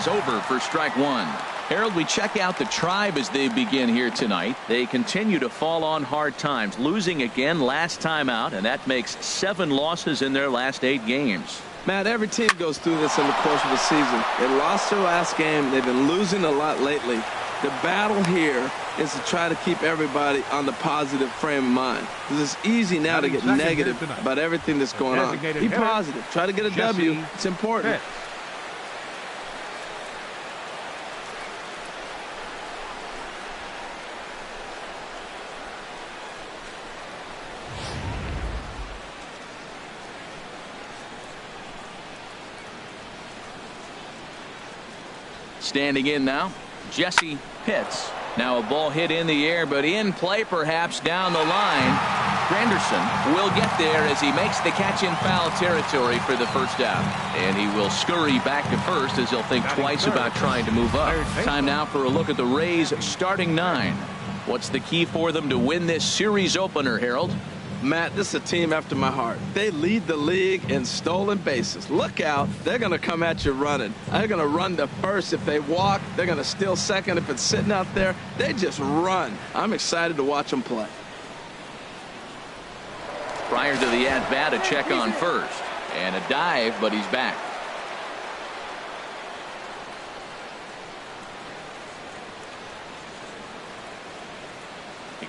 It's over for strike one. Harold, we check out the Tribe as they begin here tonight. They continue to fall on hard times, losing again last time out, and that makes 7 losses in their last 8 games. Matt, every team goes through this in the course of the season. They lost their last game. They've been losing a lot lately. The battle here is to try to keep everybody on the positive frame of mind. It's easy now to get negative about everything that's going on. Be positive. Try to get a W. It's important. Standing in now, Jesse Pitts. Now a ball hit in the air, but in play perhaps down the line. Granderson will get there as he makes the catch in foul territory for the first out. And he will scurry back to first as he'll think twice about trying to move up. Time now for a look at the Rays starting 9. What's the key for them to win this series opener, Harold? Matt, this is a team after my heart. They lead the league in stolen bases. Look out. They're going to come at you running. They're going to run to first if they walk. They're going to steal second if it's sitting out there. They just run. I'm excited to watch them play. Prior to the at-bat, a check on first. And a dive, but he's back.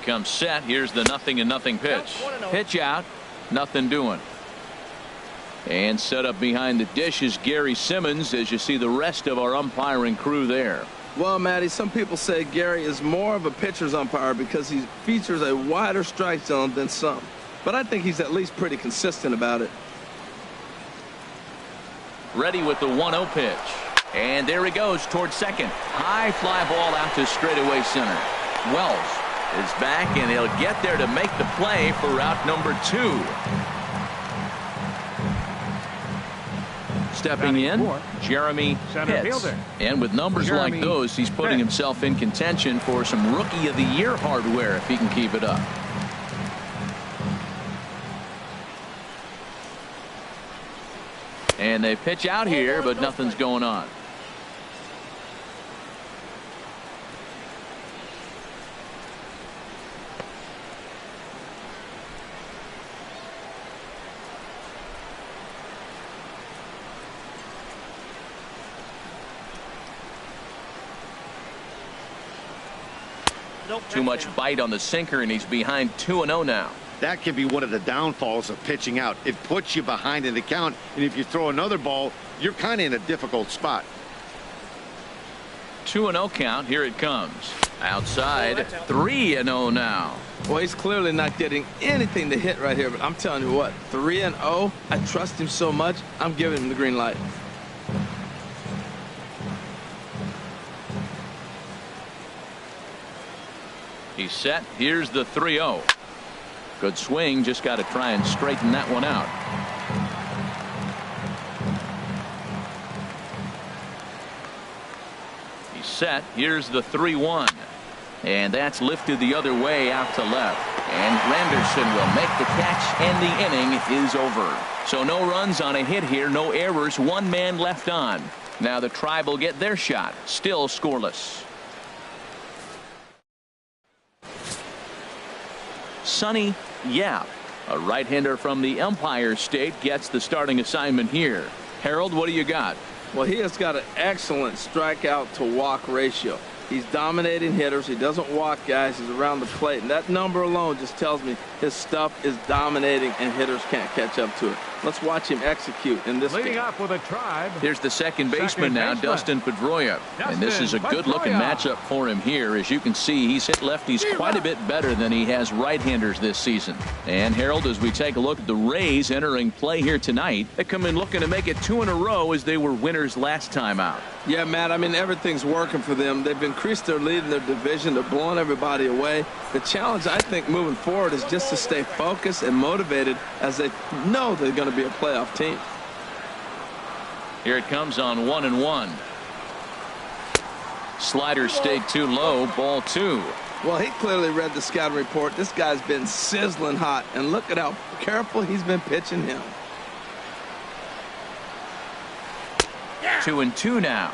Comes set. Here's the 0-0 pitch. Pitch out. Nothing doing. And set up behind the dish is Gary Simmons as you see the rest of our umpiring crew there. Well, Matty, some people say Gary is more of a pitcher's umpire because he features a wider strike zone than some. But I think he's at least pretty consistent about it. Ready with the 1-0 pitch. And there he goes towards second. High fly ball out to straightaway center. Wells is back, and he'll get there to make the play for out number 2. Stepping in, Jeremy Pitts. And with numbers like those, he's putting himself in contention for some Rookie of the Year hardware if he can keep it up. And they pitch out here, but nothing's going on. Too much bite on the sinker, and he's behind 2-0 now. That can be one of the downfalls of pitching out. It puts you behind in the count, and if you throw another ball, you're kind of in a difficult spot. 2-0 count. Here it comes. Outside. 3-0 now. Well, he's clearly not getting anything to hit right here, but I'm telling you what, 3-0. I trust him so much, I'm giving him the green light. He's set. Here's the 3-0. Good swing. Just got to try and straighten that one out. He's set. Here's the 3-1. And that's lifted the other way out to left. And Granderson will make the catch, and the inning is over. So no runs on a hit here. No errors. 1 man left on. Now the Tribe will get their shot. Still scoreless. Sonny Yap, a right-hander from the Empire State, gets the starting assignment here. Harold, what do you got? Well, he has got an excellent strikeout to walk ratio. He's dominating hitters. He doesn't walk guys. He's around the plate. And that number alone just tells me his stuff is dominating and hitters can't catch up to it. Let's watch him execute in this Leading game. off with a Tribe. Here's the second baseman now, Dustin Pedroia. And this is a good-looking matchup for him here. As you can see, he's hit lefties quite a bit better than he has right-handers this season. And, Harold, as we take a look at the Rays entering play here tonight, they come in looking to make it 2 in a row as they were winners last time out. Yeah, Matt, I mean, everything's working for them. They've increased their lead in their division. They're blowing everybody away. The challenge, I think, moving forward is just to stay focused and motivated as they know they're going to be a playoff team. Here it comes on 1-1. Slider stayed too low. Ball 2. Well, he clearly read the scouting report. This guy's been sizzling hot, and look at how careful he's been pitching him. 2-2 now.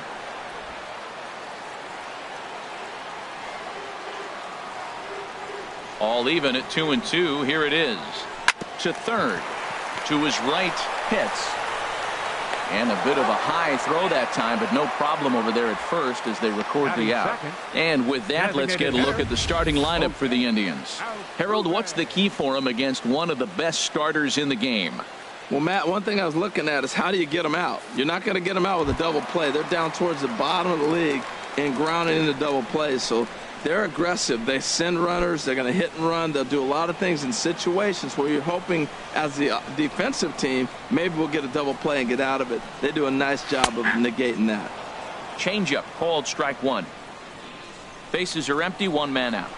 All even at 2-2. Here it is. To third. To his right. Hits. And a bit of a high throw that time, but no problem over there at first as they record the out. And with that, let's get a look at the starting lineup for the Indians. Harold, what's the key for them against one of the best starters in the game? Well, Matt, one thing I was looking at is how do you get them out? You're not going to get them out with a double play. They're down towards the bottom of the league and grounded into double plays. So they're aggressive. They send runners. They're going to hit and run. They'll do a lot of things in situations where you're hoping as the defensive team, maybe we'll get a double play and get out of it. They do a nice job of negating that. Changeup called strike one. Bases are empty. One man out.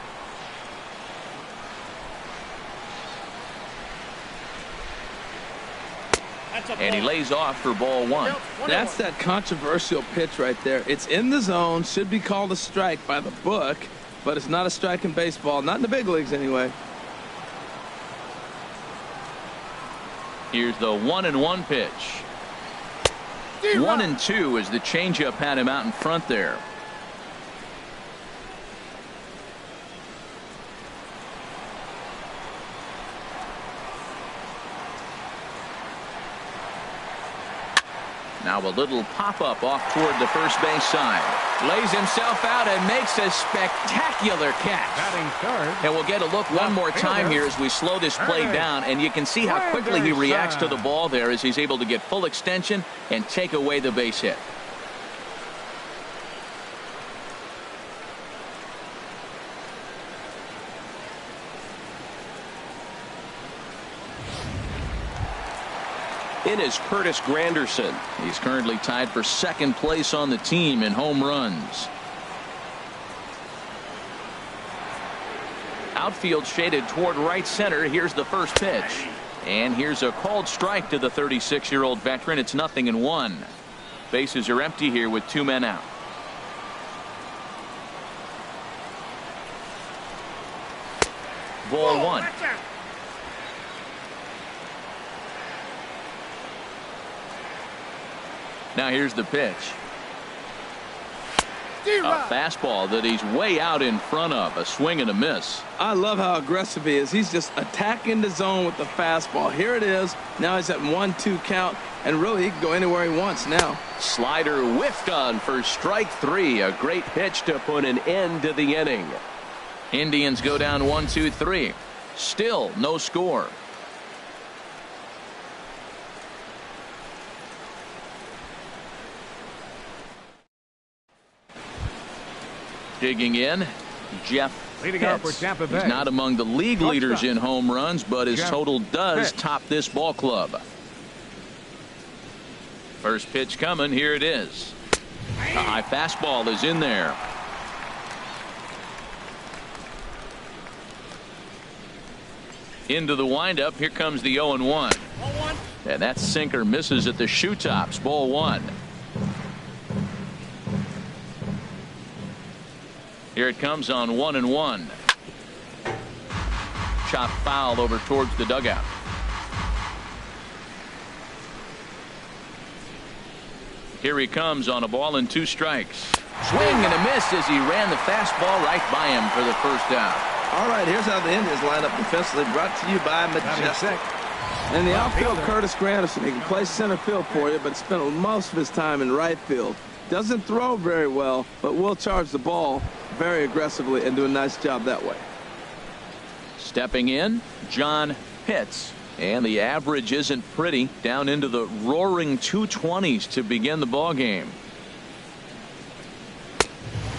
And he lays off for ball one. That's that controversial pitch right there. It's in the zone, should be called a strike by the book, but it's not a strike in baseball, not in the big leagues anyway. Here's the 1-1 pitch. 1-2 as the changeup had him out in front there. Now a little pop-up off toward the first base side. Lays himself out and makes a spectacular catch. And we'll get a look one more time here as we slow this play down, and you can see how quickly he reacts to the ball there as he's able to get full extension and take away the base hit. In is Curtis Granderson. He's currently tied for second place on the team in home runs. Outfield shaded toward right center. Here's the first pitch. And here's a called strike to the 36-year-old veteran. It's 0-1. Bases are empty here with two men out. Ball one. Now here's the pitch. A fastball that he's way out in front of. A swing and a miss. I love how aggressive he is. He's just attacking the zone with the fastball. Here it is. Now he's at 1-2 count, and really he can go anywhere he wants now. Slider whiffed on for strike three. A great pitch to put an end to the inning. Indians go down 1-2-3. Still no score. Digging in, Jeff Pitts. He's not among the league leaders in home runs, but his total does top this ball club. First pitch coming. Here it is. A high fastball is in there. Into the windup. Here comes the 0-1. And that sinker misses at the shoe tops. Ball one. Here it comes on 1-1. Chop foul over towards the dugout. Here he comes on a ball and two strikes. Swing and a miss as he ran the fastball right by him for the first out. All right, here's how the Indians line up defensively, brought to you by Majestic. In the outfield, Curtis Granderson. He can play center field for you, but spent most of his time in right field. Doesn't throw very well, but will charge the ball very aggressively and do a nice job that way. Stepping in, John Pitts. And the average isn't pretty, down into the roaring 220s to begin the ball game.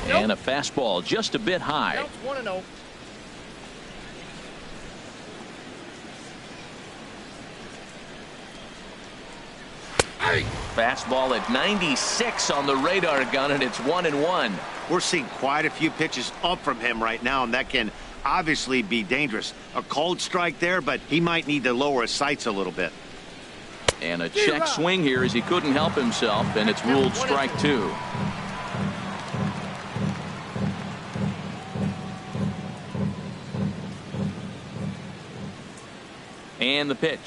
And a fastball just a bit high. 1-0. Fastball at 96 on the radar gun, and it's 1-1. We're seeing quite a few pitches up from him right now, and that can obviously be dangerous. A cold strike there, but he might need to lower his sights a little bit. And a check swing here as he couldn't help himself, and it's ruled strike two. And the pitch.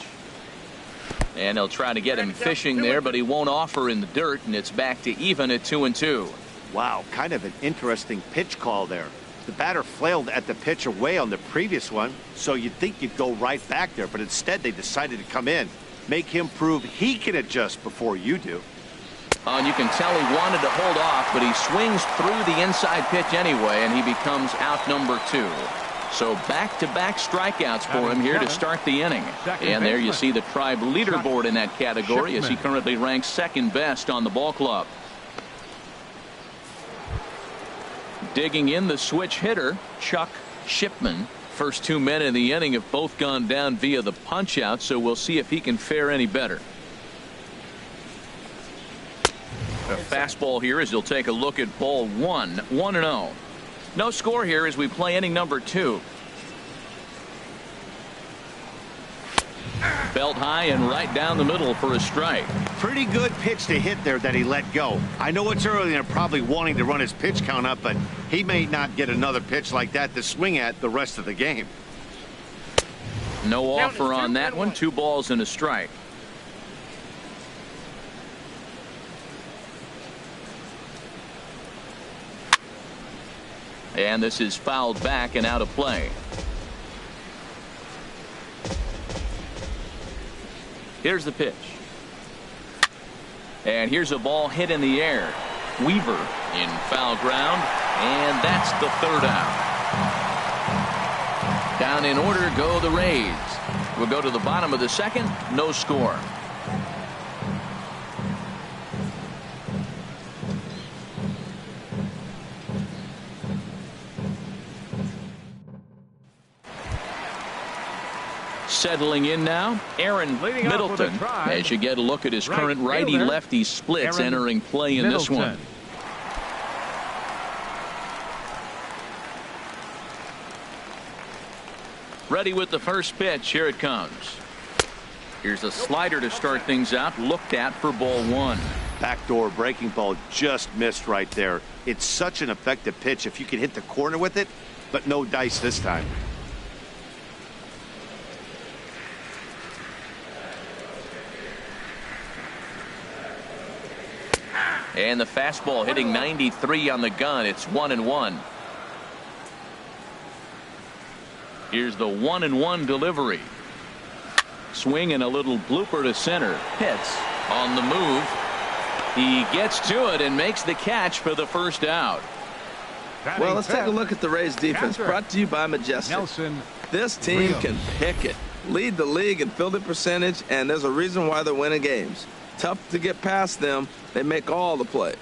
And they'll try to get him fishing there, but he won't offer in the dirt, and it's back to even at 2-2. Wow, kind of an interesting pitch call there. The batter flailed at the pitch away on the previous one, so you'd think you'd go right back there, but instead they decided to come in. Make him prove he can adjust before you do. And you can tell he wanted to hold off, but he swings through the inside pitch anyway, and he becomes out number 2. So back-to-back strikeouts for him here to start the inning. And there you see the Tribe leaderboard in that category as he currently ranks second best on the ball club. Digging in the switch hitter, Chuck Shipman. First 2 men in the inning have both gone down via the punch-out, so we'll see if he can fare any better. A fastball here as he'll take a look at ball 1, 1-0. No score here as we play inning number 2. Belt high and right down the middle for a strike. Pretty good pitch to hit there that he let go. I know it's early and they're probably wanting to run his pitch count up, but he may not get another pitch like that to swing at the rest of the game. No offer on that one. 2 balls and a strike. And this is fouled back and out of play. Here's the pitch. And here's a ball hit in the air. Weaver in foul ground, and that's the 3rd out. Down in order go the Rays. We'll go to the bottom of the 2nd. No score. Settling in now, Aaron Middleton, as you get a look at his current righty-lefty splits entering play in this one. Ready with the first pitch. Here it comes. Here's a slider to start things out, looked at for ball 1. Backdoor breaking ball just missed right there. It's such an effective pitch if you can hit the corner with it, but no dice this time. And the fastball hitting 93 on the gun. It's 1-1. Here's the 1-1 delivery. Swing and a little blooper to center. Hits on the move. He gets to it and makes the catch for the first out. Well, let's take a look at the Rays defense, brought to you by Majestic. This team can pick it, lead the league in fielding percentage, and there's a reason why they're winning games. Tough to get past them. They make all the plays.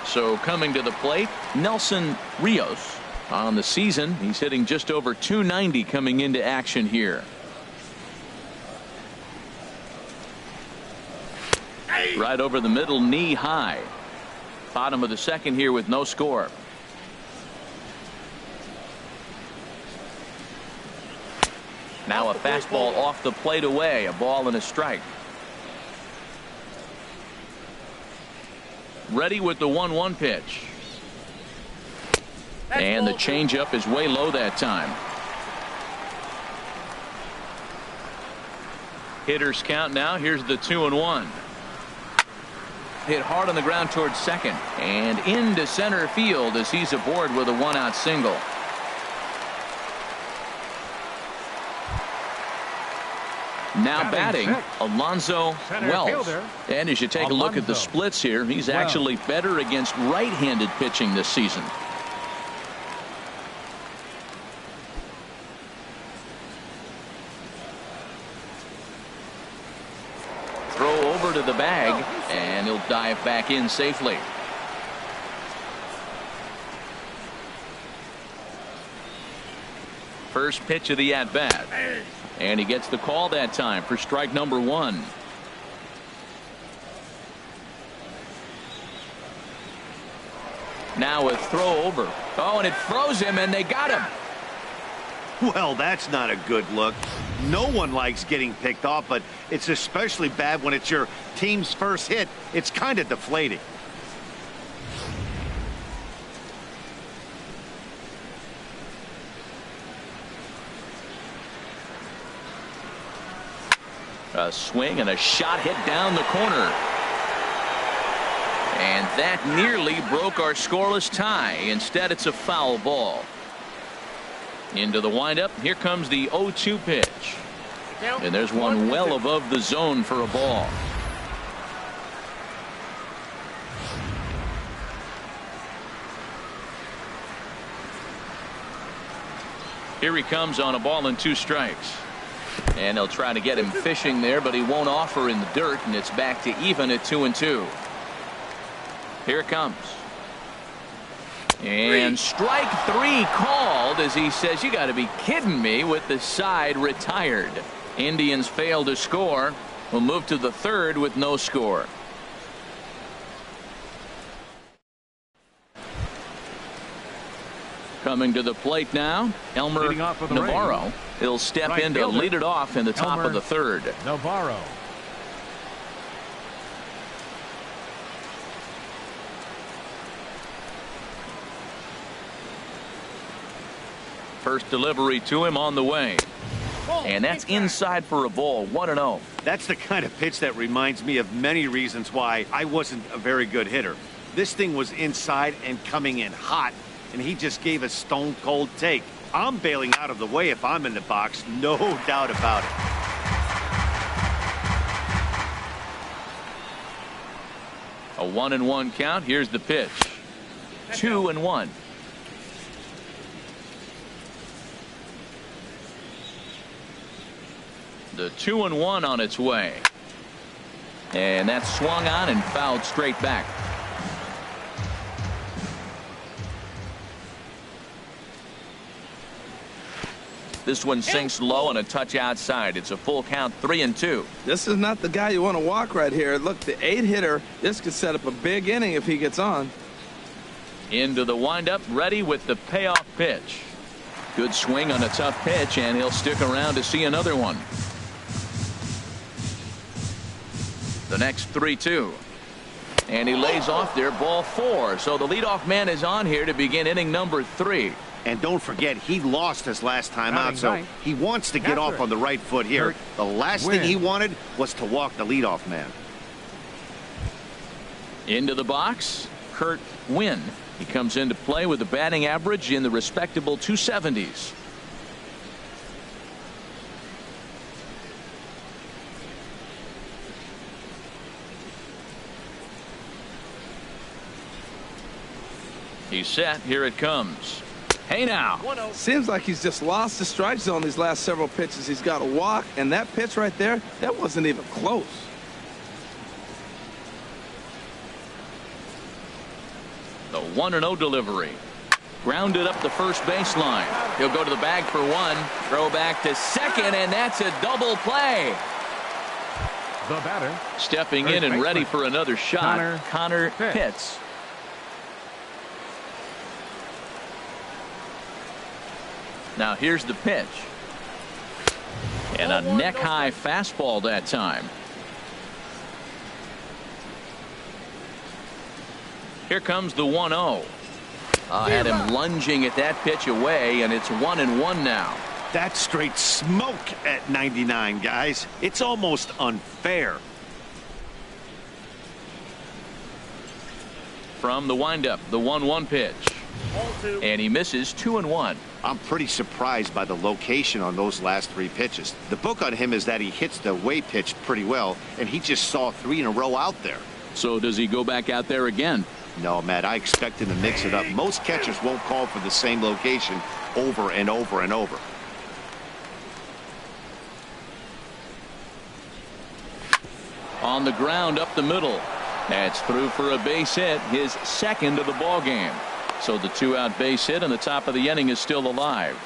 So coming to the plate, Nelson Rios. On the season, he's hitting just over 290 coming into action here. Right over the middle, knee high. Bottom of the 2nd here with no score. Now a fastball off the plate away, a ball and a strike. Ready with the 1-1 pitch. And the changeup is way low that time. Hitters count now. Here's the 2-1. Hit hard on the ground towards 2nd and into center field as he's aboard with a 1-out single. Now batting, Alonzo Wells. And as you take a look at the splits here, he's actually better against right-handed pitching this season. Throw over to the bag, and he'll dive back in safely. First pitch of the at-bat. And he gets the call that time for strike number 1. Now a throw over. Oh, and it froze him, and they got him. Well, that's not a good look. No one likes getting picked off, but it's especially bad when it's your team's first hit. It's kind of deflating. A swing and a shot hit down the corner. And that nearly broke our scoreless tie. Instead, it's a foul ball. Into the windup. Here comes the 0-2 pitch. And there's one well above the zone for a ball. Here he comes on a ball and 2 strikes. And they'll try to get him fishing there, but he won't offer in the dirt, and it's back to even at 2-2. Here it comes. And strike 3 called as he says, you got to be kidding me, with the side retired. Indians fail to score. We'll move to the 3rd with no score. Coming to the plate now, Elmer Navarro. He'll step in to lead it off in the top of the 3rd. Navarro. First delivery to him on the way. And that's inside for a ball. 1-0. That's the kind of pitch that reminds me of many reasons why I wasn't a very good hitter. This thing was inside and coming in hot, and he just gave a stone cold take. I'm bailing out of the way if I'm in the box, no doubt about it. A 1-1 count. Here's the pitch. 2-1. The 2-1 on its way. And that's swung on and fouled straight back. This one sinks low and a touch outside. It's a full count, 3-2. This is not the guy you want to walk right here. Look, the 8 hitter, this could set up a big inning if he gets on. Into the windup, ready with the payoff pitch. Good swing on a tough pitch, and he'll stick around to see another one. The next 3-2. And he lays off there, ball 4. So the leadoff man is on here to begin inning number 3. And don't forget, he lost his last time out, so he wants to get off on the right foot here. The last thing he wanted was to walk the leadoff man. Into the box, Kurt Wynn. He comes into play with a batting average in the respectable 270s. He's set. Here it comes. Hey now. Seems like he's just lost the strike zone these last several pitches. He's got to walk, and that pitch right there, that wasn't even close. The 1-0 delivery. Grounded up the first baseline. He'll go to the bag for 1. Throw back to second, and that's a double play. The batter. Stepping in and ready for another shot, Connor Pitts. Now here's the pitch. And a neck-high fastball that time. Here comes the 1-0. Had him lunging at that pitch away, and it's 1-1 now. That's straight smoke at 99, guys. It's almost unfair. From the windup, the 1-1 pitch. And he misses. 2-1. I'm pretty surprised by the location on those last 3 pitches. The book on him is that he hits the way pitch pretty well, and he just saw 3 in a row out there. So does he go back out there again? No, Matt, I expect him to mix it up. Most catchers won't call for the same location over and over and over. On the ground up the middle. That's through for a base hit, his second of the ball game. So the 2-out base hit and the top of the inning is still alive.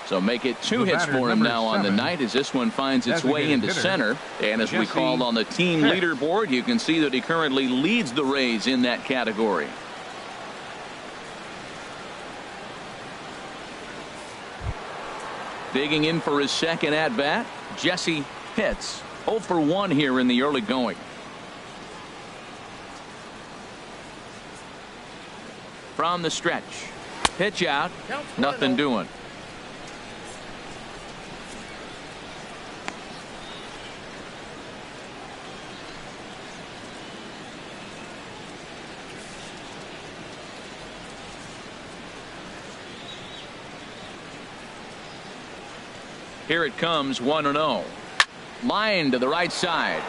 So make it 2 hits for him now on the night as this one finds its way into center. And as we called on the team leaderboard, you can see that he currently leads the Rays in that category. Digging in for his second at-bat, Jesse Pitts. 0 for 1 here in the early going. From the stretch. Pitch out. Nothing doing. Here it comes, 1-0. Line to the right side.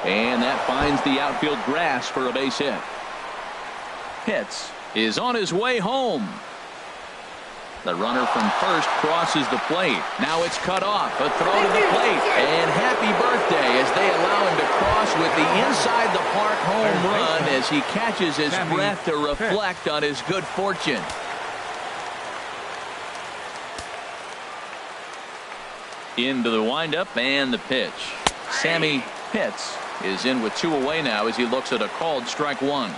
And that finds the outfield grass for a base hit. Pitts is on his way home. The runner from first crosses the plate. Now it's cut off. A throw to the plate. And happy birthday as they allow him to cross with the inside the park home run as he catches his breath to reflect on his good fortune. Into the windup and the pitch. Sammy Pitts is in with 2 away now as he looks at a called strike 1.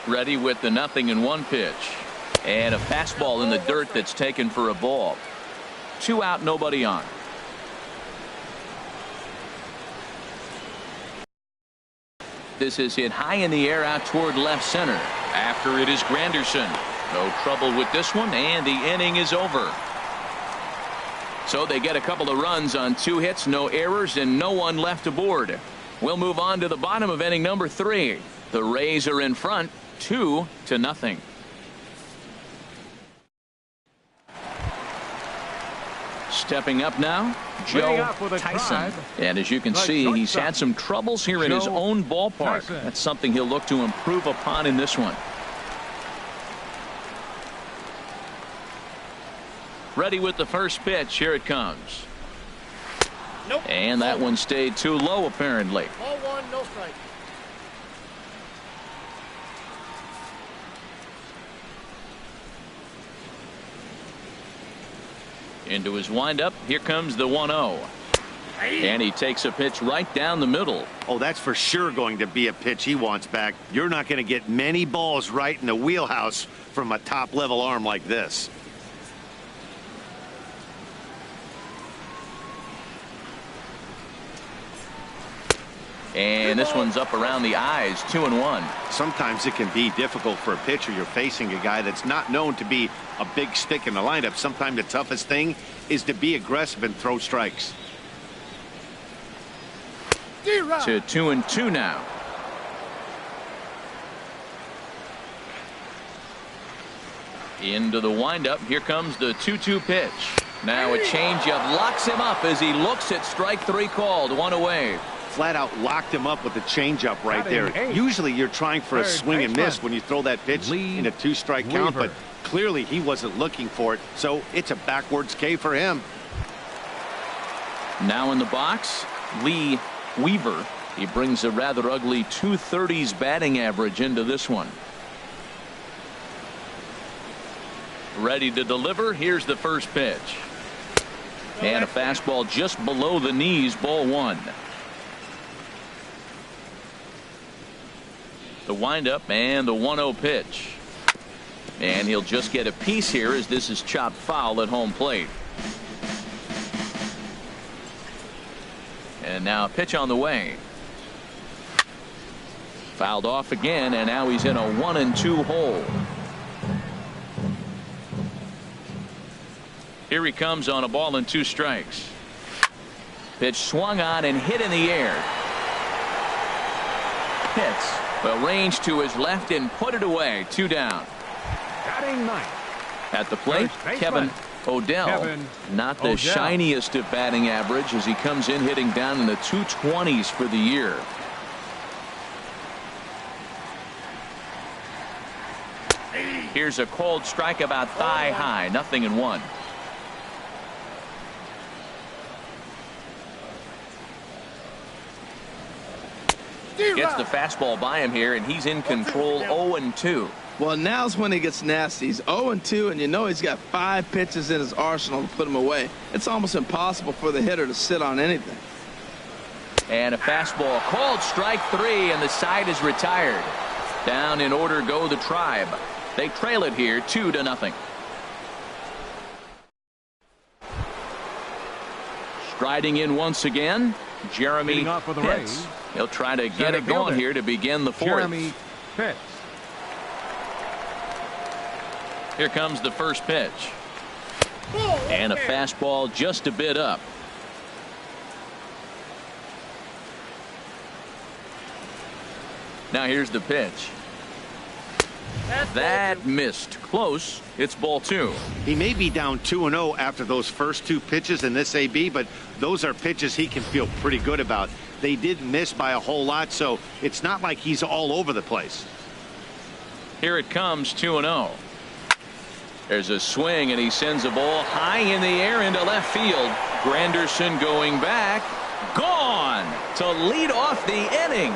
Ready with the 0-1 pitch. And a fastball in the dirt that's taken for a ball. 2 out, nobody on. This is hit high in the air out toward left center. After it is Granderson. No trouble with this one, and the inning is over. So they get a couple of runs on 2 hits, no errors, and no one left aboard. We'll move on to the bottom of inning number 3. The Rays are in front, 2-0. Stepping up now, Joe Tyson. And as you can see, he's had some troubles here in his own ballpark. That's something he'll look to improve upon in this one. Ready with the first pitch. Here it comes. And that one stayed too low, apparently. Ball 1, no strike. Into his windup. Here comes the 1-0. And he takes a pitch right down the middle. Oh, that's for sure going to be a pitch he wants back. You're not going to get many balls right in the wheelhouse from a top-level arm like this. And this one's up around the eyes, 2-1. Sometimes it can be difficult for a pitcher. You're facing a guy that's not known to be a big stick in the lineup. Sometimes the toughest thing is to be aggressive and throw strikes. To 2-2 now. Into the windup. Here comes the 2-2 pitch. Now a changeup locks him up as he looks at strike 3 called. 1 away. Flat out locked him up with the changeup right there. Usually you're trying for a swing and miss when you throw that pitch in a 2-strike count, but clearly he wasn't looking for it, so it's a backwards K for him. Now in the box, Lee Weaver. He brings a rather ugly 230s batting average into this one. Ready to deliver. Here's the first pitch. And a fastball just below the knees, ball 1. The windup and the 1-0 pitch. And he'll just get a piece here as this is chopped foul at home plate. And now a pitch on the way. Fouled off again, and now he's in a 1-2 hole. Here he comes on a ball and 2 strikes. Pitch swung on and hit in the air. Hits. Well, range to his left and put it away. 2 down. Batting 9. At the plate, Kevin O'Dell. Not the shiniest of batting average as he comes in hitting down in the 220s for the year. Here's a cold strike about thigh high. 0-1. Gets the fastball by him here, and he's in control. 0-2. Well, now's when he gets nasty. He's 0-2, and you know he's got 5 pitches in his arsenal to put him away. It's almost impossible for the hitter to sit on anything. And a fastball called strike 3, and the side is retired. Down in order go the Tribe. They trail it here 2-0. Striding in once again, Jeremy Pitts. He'll try to get it going here to begin the 4th. Jeremy Pitts. Here comes the first pitch. And a fastball just a bit up. Now here's the pitch. That missed. Close. It's ball 2. He may be down 2-0 after those first 2 pitches in this AB, but those are pitches he can feel pretty good about. They did miss by a whole lot, so it's not like he's all over the place. Here it comes, 2-0. There's a swing, and he sends a ball high in the air into left field. Granderson going back. Gone to lead off the inning.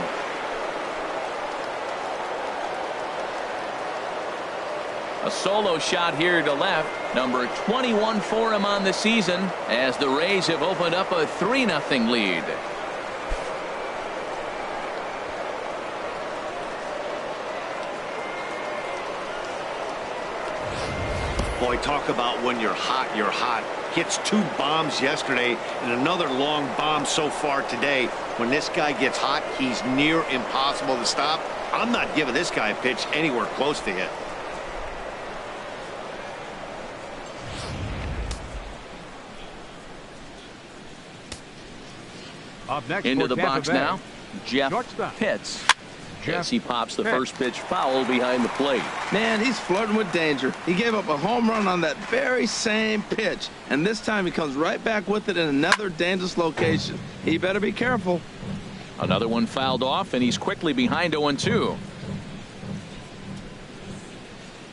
A solo shot here to left. Number 21 for him on the season as the Rays have opened up a 3-0 lead. Boy, talk about when you're hot, you're hot. Hits 2 bombs yesterday and another long bomb so far today. When this guy gets hot, he's near impossible to stop. I'm not giving this guy a pitch anywhere close to hit. Up next Into for the Tampa box Bay, now. Jeff shortstop. Pitts. Jeff As he pops the Pitts. first pitch foul behind the plate. Man, he's flirting with danger. He gave up a home run on that very same pitch, and this time he comes right back with it in another dangerous location. He better be careful. Another one fouled off, and he's quickly behind 0-2.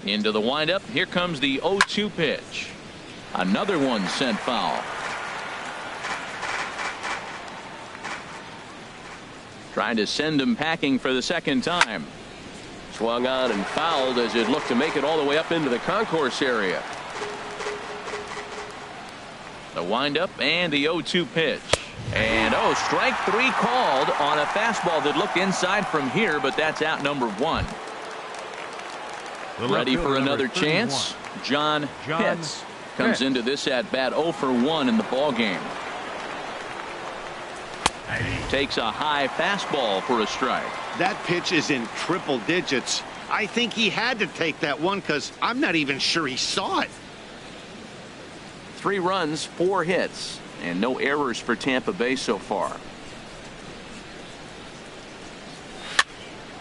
Into the windup. Here comes the 0-2 pitch. Another one sent foul. Trying to send him packing for the second time. Swung on and fouled as it looked to make it all the way up into the concourse area. The windup and the 0-2 pitch. And strike 3 called on a fastball that looked inside from here, but that's out number 1. The left Ready fielder, for number another 31. chance. John Pitts comes Pitts. into this at bat 0 for 1 in the ball game. Takes a high fastball for a strike. That pitch is in triple digits. I think he had to take that one because I'm not even sure he saw it. 3 runs, 4 hits, and no errors for Tampa Bay so far.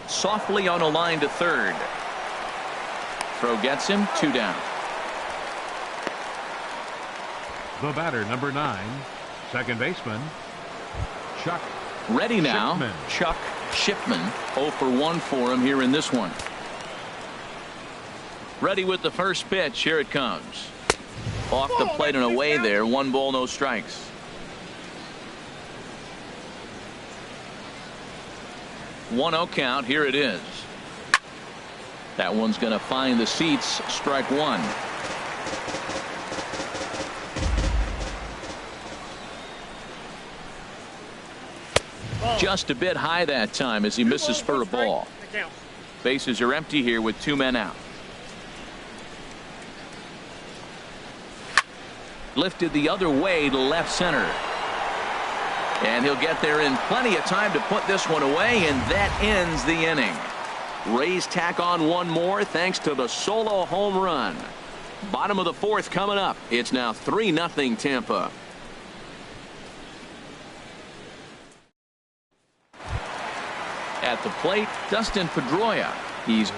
Softly on a line to third. Throw gets him, 2 down. The batter, number 9, second baseman, Chuck. Ready now. Shipman. Chuck Shipman. 0 for 1 for him here in this one. Ready with the first pitch. Here it comes. Off the plate and away there. 1 ball, no strikes. One 0 count. Here it is. That one's going to find the seats. Strike 1. Just a bit high that time as he misses for a ball. Bases are empty here with 2 men out. Lifted the other way to left center. And he'll get there in plenty of time to put this one away, and that ends the inning. Rays tack on 1 more thanks to the solo home run. Bottom of the 4th coming up. It's now 3-0 Tampa. At the plate, Dustin Pedroia. He's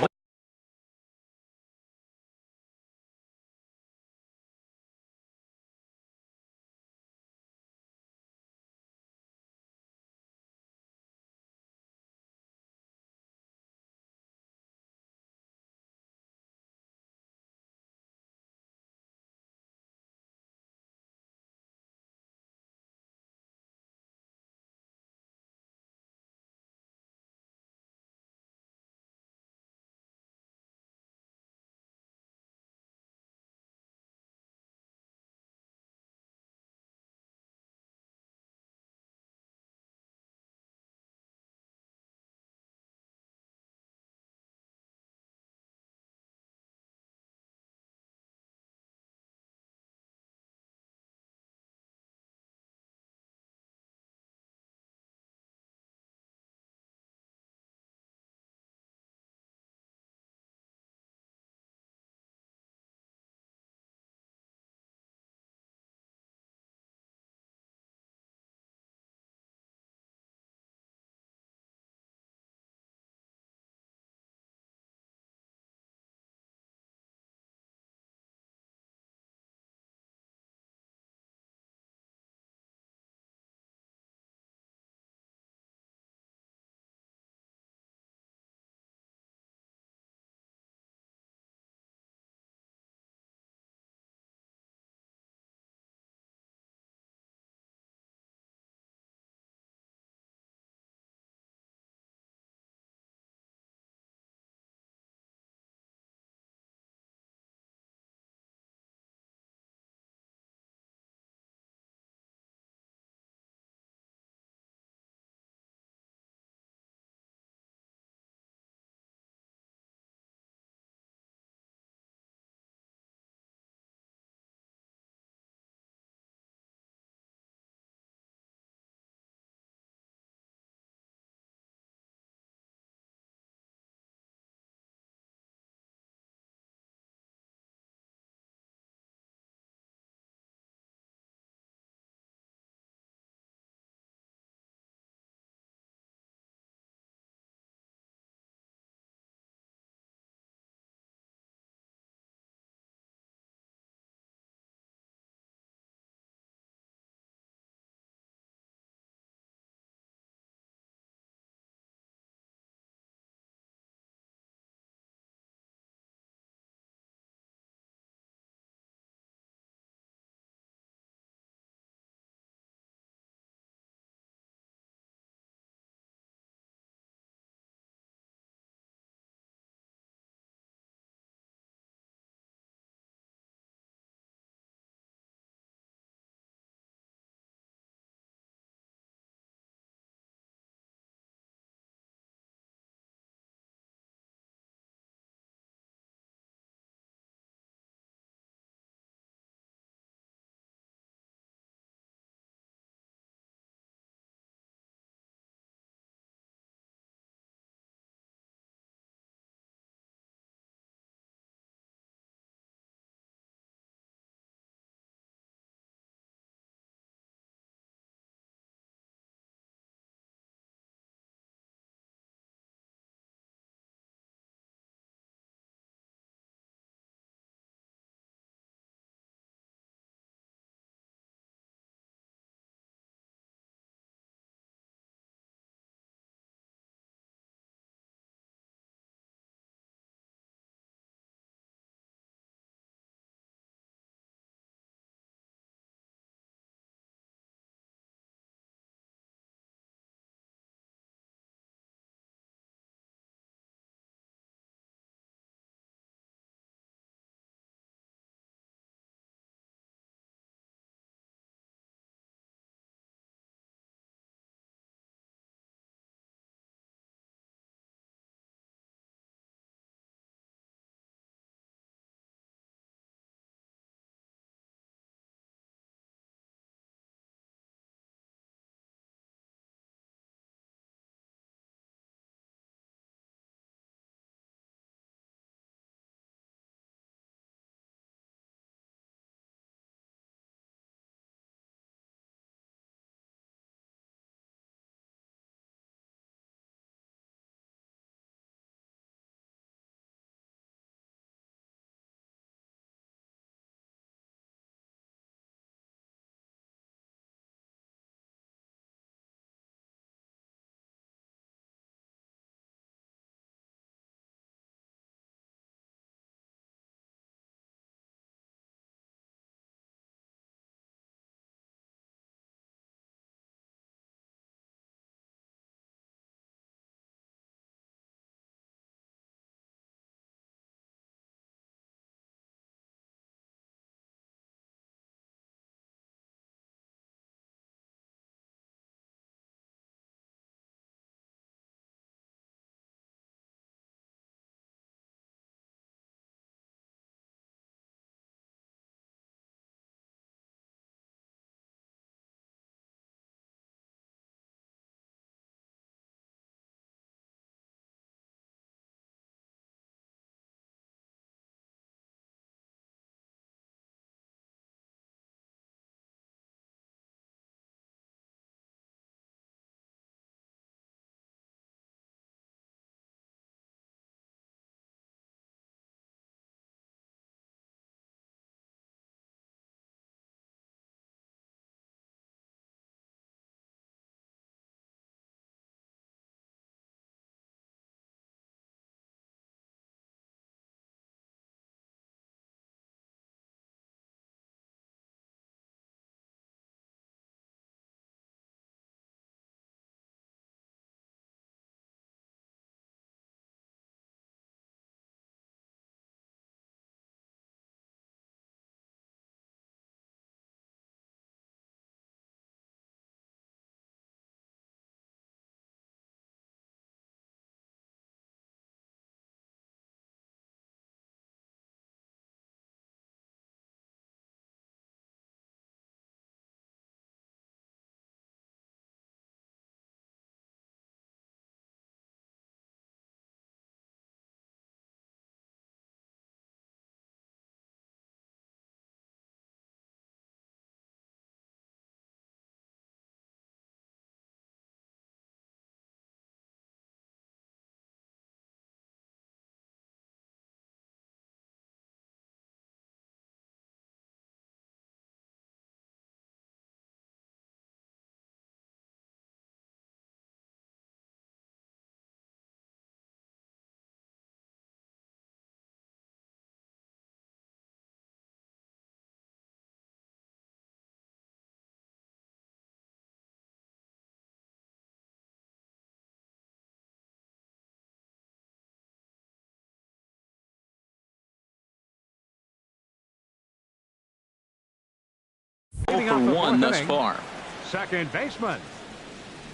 1 thus far. Second baseman,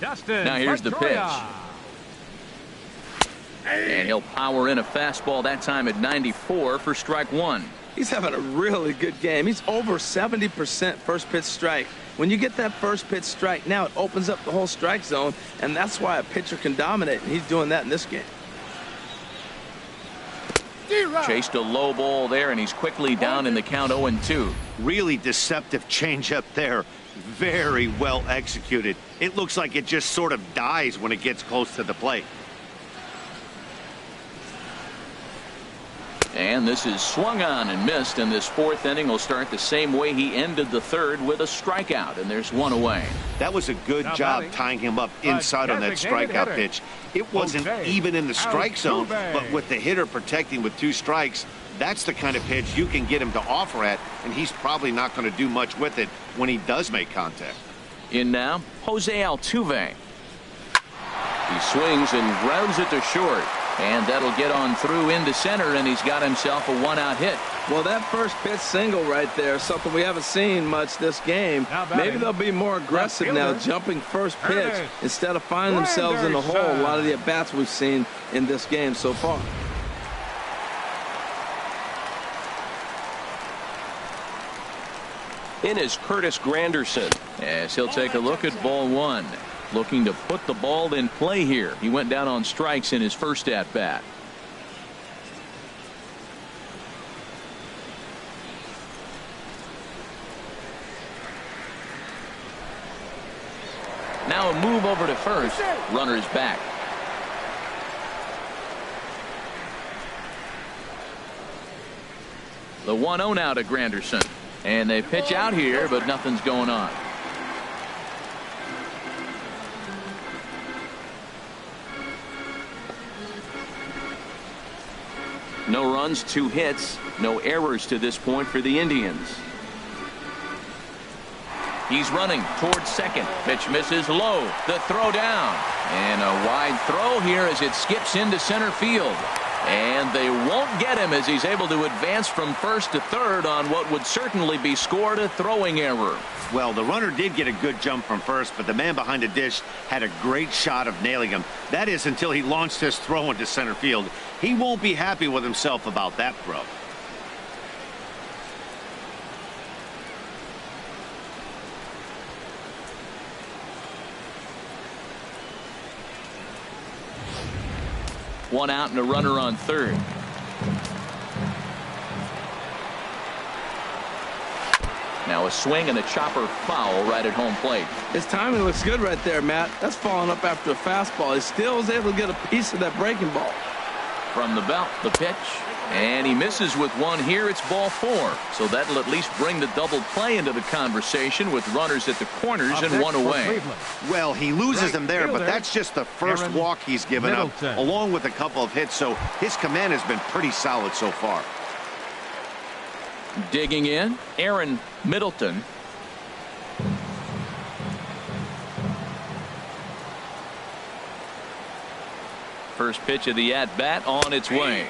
Dustin Now here's the pitch. Pedroia. And he'll power in a fastball that time at 94 for strike 1. He's having a really good game. He's over 70% first pitch strike. When you get that first pitch strike, now it opens up the whole strike zone, and that's why a pitcher can dominate, and he's doing that in this game. Chased a low ball there, and he's quickly down in the count 0-2. Really deceptive changeup there. Very well executed. It looks like it just sort of dies when it gets close to the plate. And this is swung on and missed, and this 4th inning will start the same way he ended the 3rd with a strikeout, and there's 1 away. That was a good job tying him up inside on that strikeout pitch. It wasn't even in the strike zone, but with the hitter protecting with 2 strikes, that's the kind of pitch you can get him to offer at, and he's probably not going to do much with it when he does make contact. In now, Jose Altuve. He swings and grounds it to short. And that'll get on through into center, and he's got himself a 1-out hit. Well, that first pitch single right there is something we haven't seen much this game. Maybe they'll be more aggressive now, jumping first pitch instead of finding themselves in the hole. A lot of the at-bats we've seen in this game so far. In is Curtis Granderson. As he'll take a look at ball 1. Looking to put the ball in play here. He went down on strikes in his first at-bat. Now a move over to first. Runner's back. The 1-0 now to Granderson. And they pitch out here, but nothing's going on. No runs, 2 hits, no errors to this point for the Indians. He's running towards second. Pitch misses low. The throw down. And a wide throw here as it skips into center field. And they won't get him as he's able to advance from first to third on what would certainly be scored a throwing error. Well, the runner did get a good jump from first, but the man behind the dish had a great shot of nailing him. That is until he launched his throw into center field. He won't be happy with himself about that throw. One out and a runner on third. Now a swing and a chopper foul right at home plate. His timing looks good right there, Matt. That's following up after a fastball. He still was able to get a piece of that breaking ball. From the belt, the pitch. And he misses with one here. It's ball 4. So that'll at least bring the double play into the conversation with runners at the corners and one away. Well, he loses them there, but that's just the first walk he's given up, along with a couple of hits. So his command has been pretty solid so far. Digging in, Aaron Middleton. First pitch of the at-bat on its way.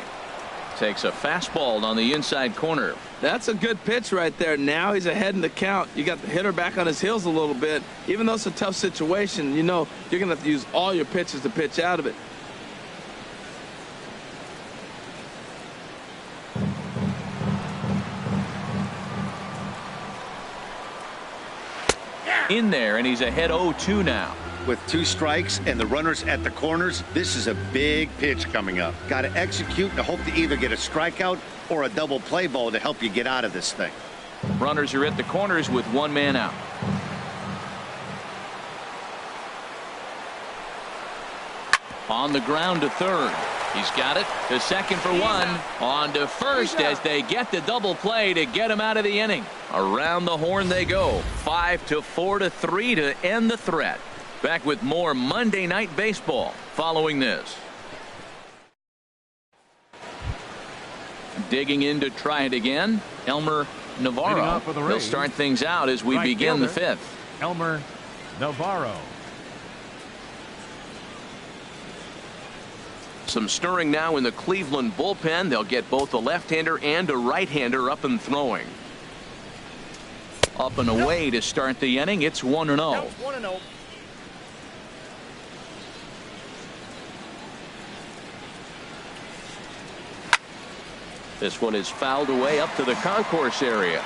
Takes a fastball on the inside corner. That's a good pitch right there. Now he's ahead in the count. You got the hitter back on his heels a little bit. Even though it's a tough situation, you know you're going to have to use all your pitches to pitch out of it. In there, and he's ahead 0-2 now. With 2 strikes and the runners at the corners, this is a big pitch coming up. Got to execute and hope to either get a strikeout or a double play ball to help you get out of this thing. Runners are at the corners with one man out. On the ground to third. He's got it to second for one. On to first as they get the double play to get him out of the inning. Around the horn they go. 5-4-3 to end the threat. Back with more Monday Night Baseball following this. Digging in to try it again, Elmer Navarro. He'll start things out as we begin the 5th. Elmer Navarro. Some stirring now in the Cleveland bullpen. They'll get both a left-hander and a right-hander up and throwing. Up and away to start the inning. It's 1-0. This one is fouled away up to the concourse area.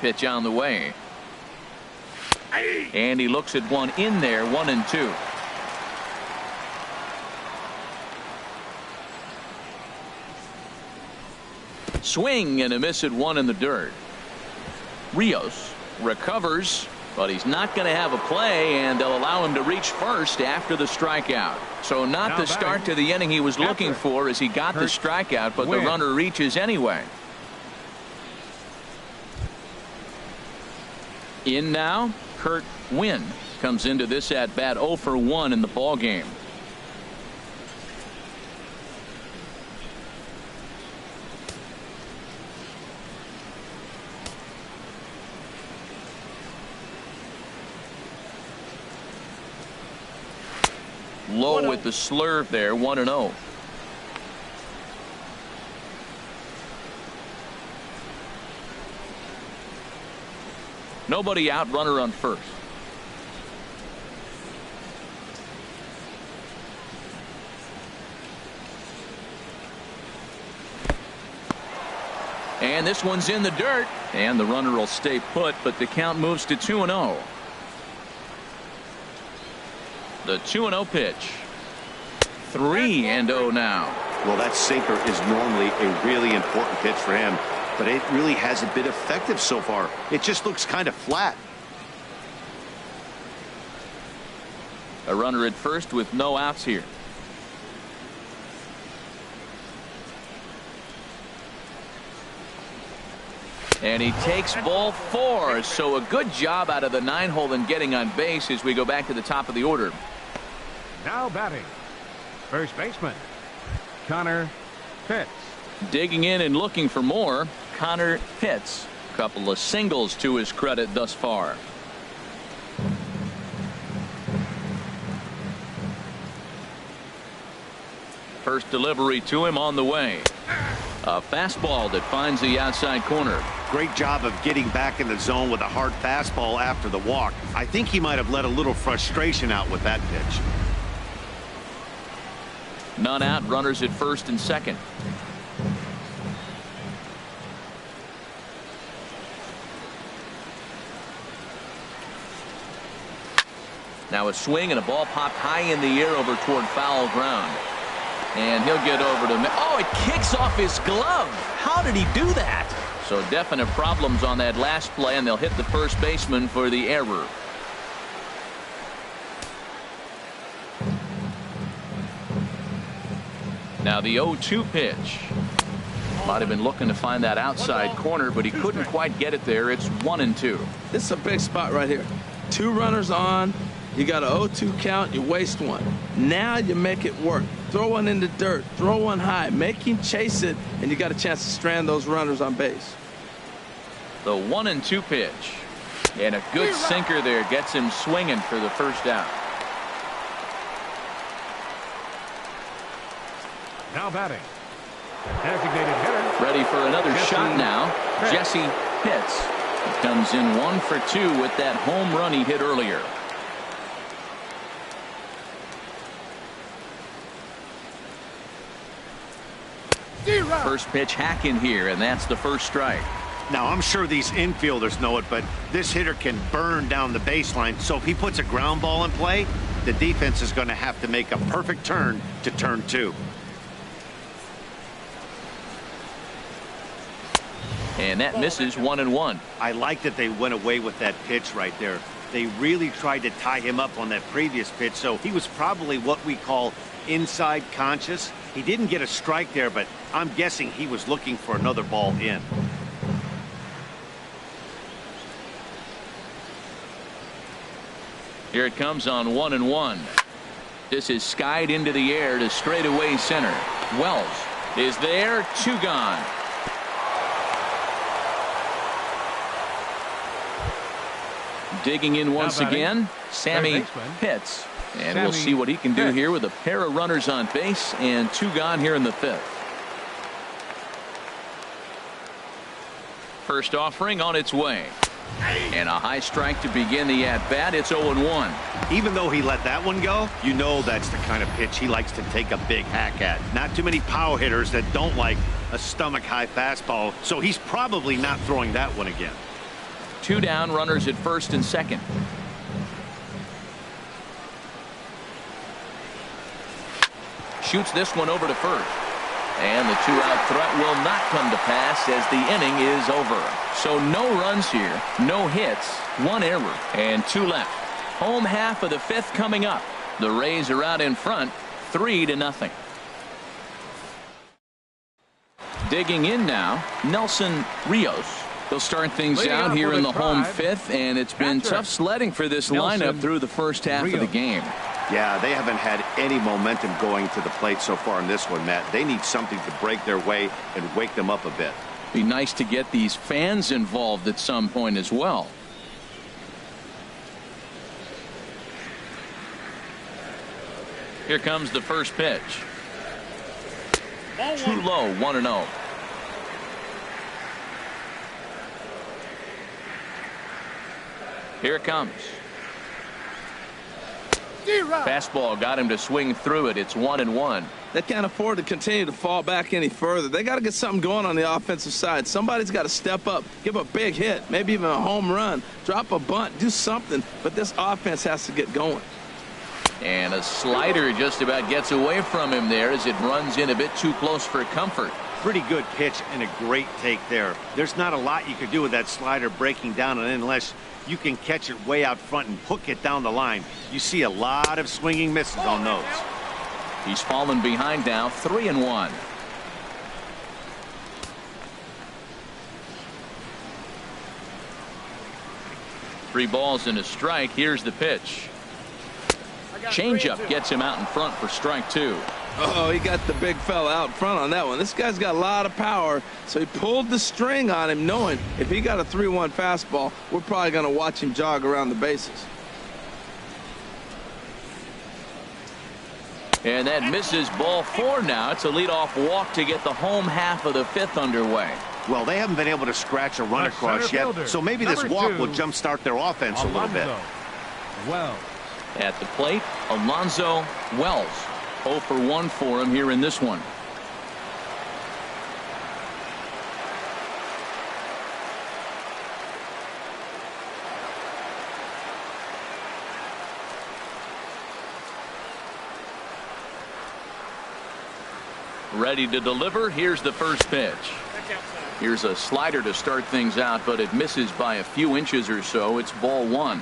Pitch on the way. And he looks at one in there, 1-2. Swing and a miss at one in the dirt. Rios recovers, but he's not going to have a play, and they'll allow him to reach first after the strikeout. So not the start to the inning he was looking for as he got the strikeout, but the runner reaches anyway. In now, Kurt Wynn comes into this at bat 0 for 1 in the ball game. Low with the slurve there, 1-0. Nobody out, runner on first. And this one's in the dirt, and the runner will stay put, but the count moves to 2-0. The 2-0 pitch. 3-0 now. Well, that sinker is normally a really important pitch for him, but it really hasn't been effective so far. It just looks kind of flat. A runner at first with no outs here. And he takes ball 4. So a good job out of the 9-hole in getting on base as we go back to the top of the order. Now batting, first baseman, Connor Pitts. Digging in and looking for more, Connor Pitts. Couple of singles to his credit thus far. First delivery to him on the way. A fastball that finds the outside corner. Great job of getting back in the zone with a hard fastball after the walk. I think he might have let a little frustration out with that pitch. None out, runners at first and second. Now a swing and a ball popped high in the air over toward foul ground. And he'll get over to him. Oh, it kicks off his glove. How did he do that? So definite problems on that last play, and they'll hit the first baseman for the error. Now the 0-2 pitch. Might have been looking to find that outside corner, but he couldn't quite get it there. It's 1-2. This is a big spot right here. 2 runners on. You got an 0-2 count. You waste one. Now you make it work. Throw one in the dirt. Throw one high. Make him chase it, and you got a chance to strand those runners on base. The 1-2 pitch. And a good sinker there gets him swinging for the first out. Now batting, designated hitter. Ready for another shot now. Jesse Pitts. He comes in 1 for 2 with that home run he hit earlier. First pitch hack in here, and that's the first strike. Now, I'm sure these infielders know it, but this hitter can burn down the baseline. So if he puts a ground ball in play, the defense is going to have to make a perfect turn to turn 2. And that misses 1-1. I like that they went away with that pitch right there. They really tried to tie him up on that previous pitch, so he was probably what we call inside conscious. He didn't get a strike there, but I'm guessing he was looking for another ball in. Here it comes on 1-1. This is skied into the air to straightaway center. Wells is there. 2 gone. Digging in once again, Sammy Pitts. And we'll see what he can do here with a pair of runners on base and 2 gone here in the 5th. First offering on its way. And a high strike to begin the at-bat. It's 0-1. Even though he let that one go, you know that's the kind of pitch he likes to take a big hack at. Not too many power hitters that don't like a stomach-high fastball, so he's probably not throwing that one again. 2 down, runners at first and second. Shoots this one over to first. And the 2-out threat will not come to pass as the inning is over. So no runs here, no hits, 1 error, and 2 left. Home half of the 5th coming up. The Rays are out in front, 3-0. Digging in now, Nelson Rios. They'll start things out here in the home 5th, and it's been tough sledding for this lineup through the first half of the game. Yeah, they haven't had any momentum going to the plate so far in this one, Matt. They need something to break their way and wake them up a bit. Be nice to get these fans involved at some point as well. Here comes the first pitch. Too low, 1-0. Here it comes. Fastball got him to swing through it. It's 1-1. They can't afford to continue to fall back any further. They got to get something going on the offensive side. Somebody's got to step up, give a big hit, maybe even a home run, drop a bunt, do something. But this offense has to get going. And a slider just about gets away from him there as it runs in a bit too close for comfort. Pretty good pitch and a great take there. There's not a lot you could do with that slider breaking down, and unless you can catch it way out front and hook it down the line, you see a lot of swinging misses on those. He's fallen behind now, 3-1. Three balls and a strike. Here's the pitch. Changeup gets him out in front for strike 2. Oh, he got the big fella out front on that one. This guy's got a lot of power, so he pulled the string on him, knowing if he got a 3-1 fastball, we're probably going to watch him jog around the bases. And that misses, ball 4 now. It's a leadoff walk to get the home half of the 5th underway. Well, they haven't been able to scratch a run across yet, so maybe this walk will jumpstart their offense a little bit. Wells. At the plate, Alonzo Wells. 0 for 1 for him here in this one. Ready to deliver. Here's the first pitch. Here's a slider to start things out, but it misses by a few inches or so. It's ball 1.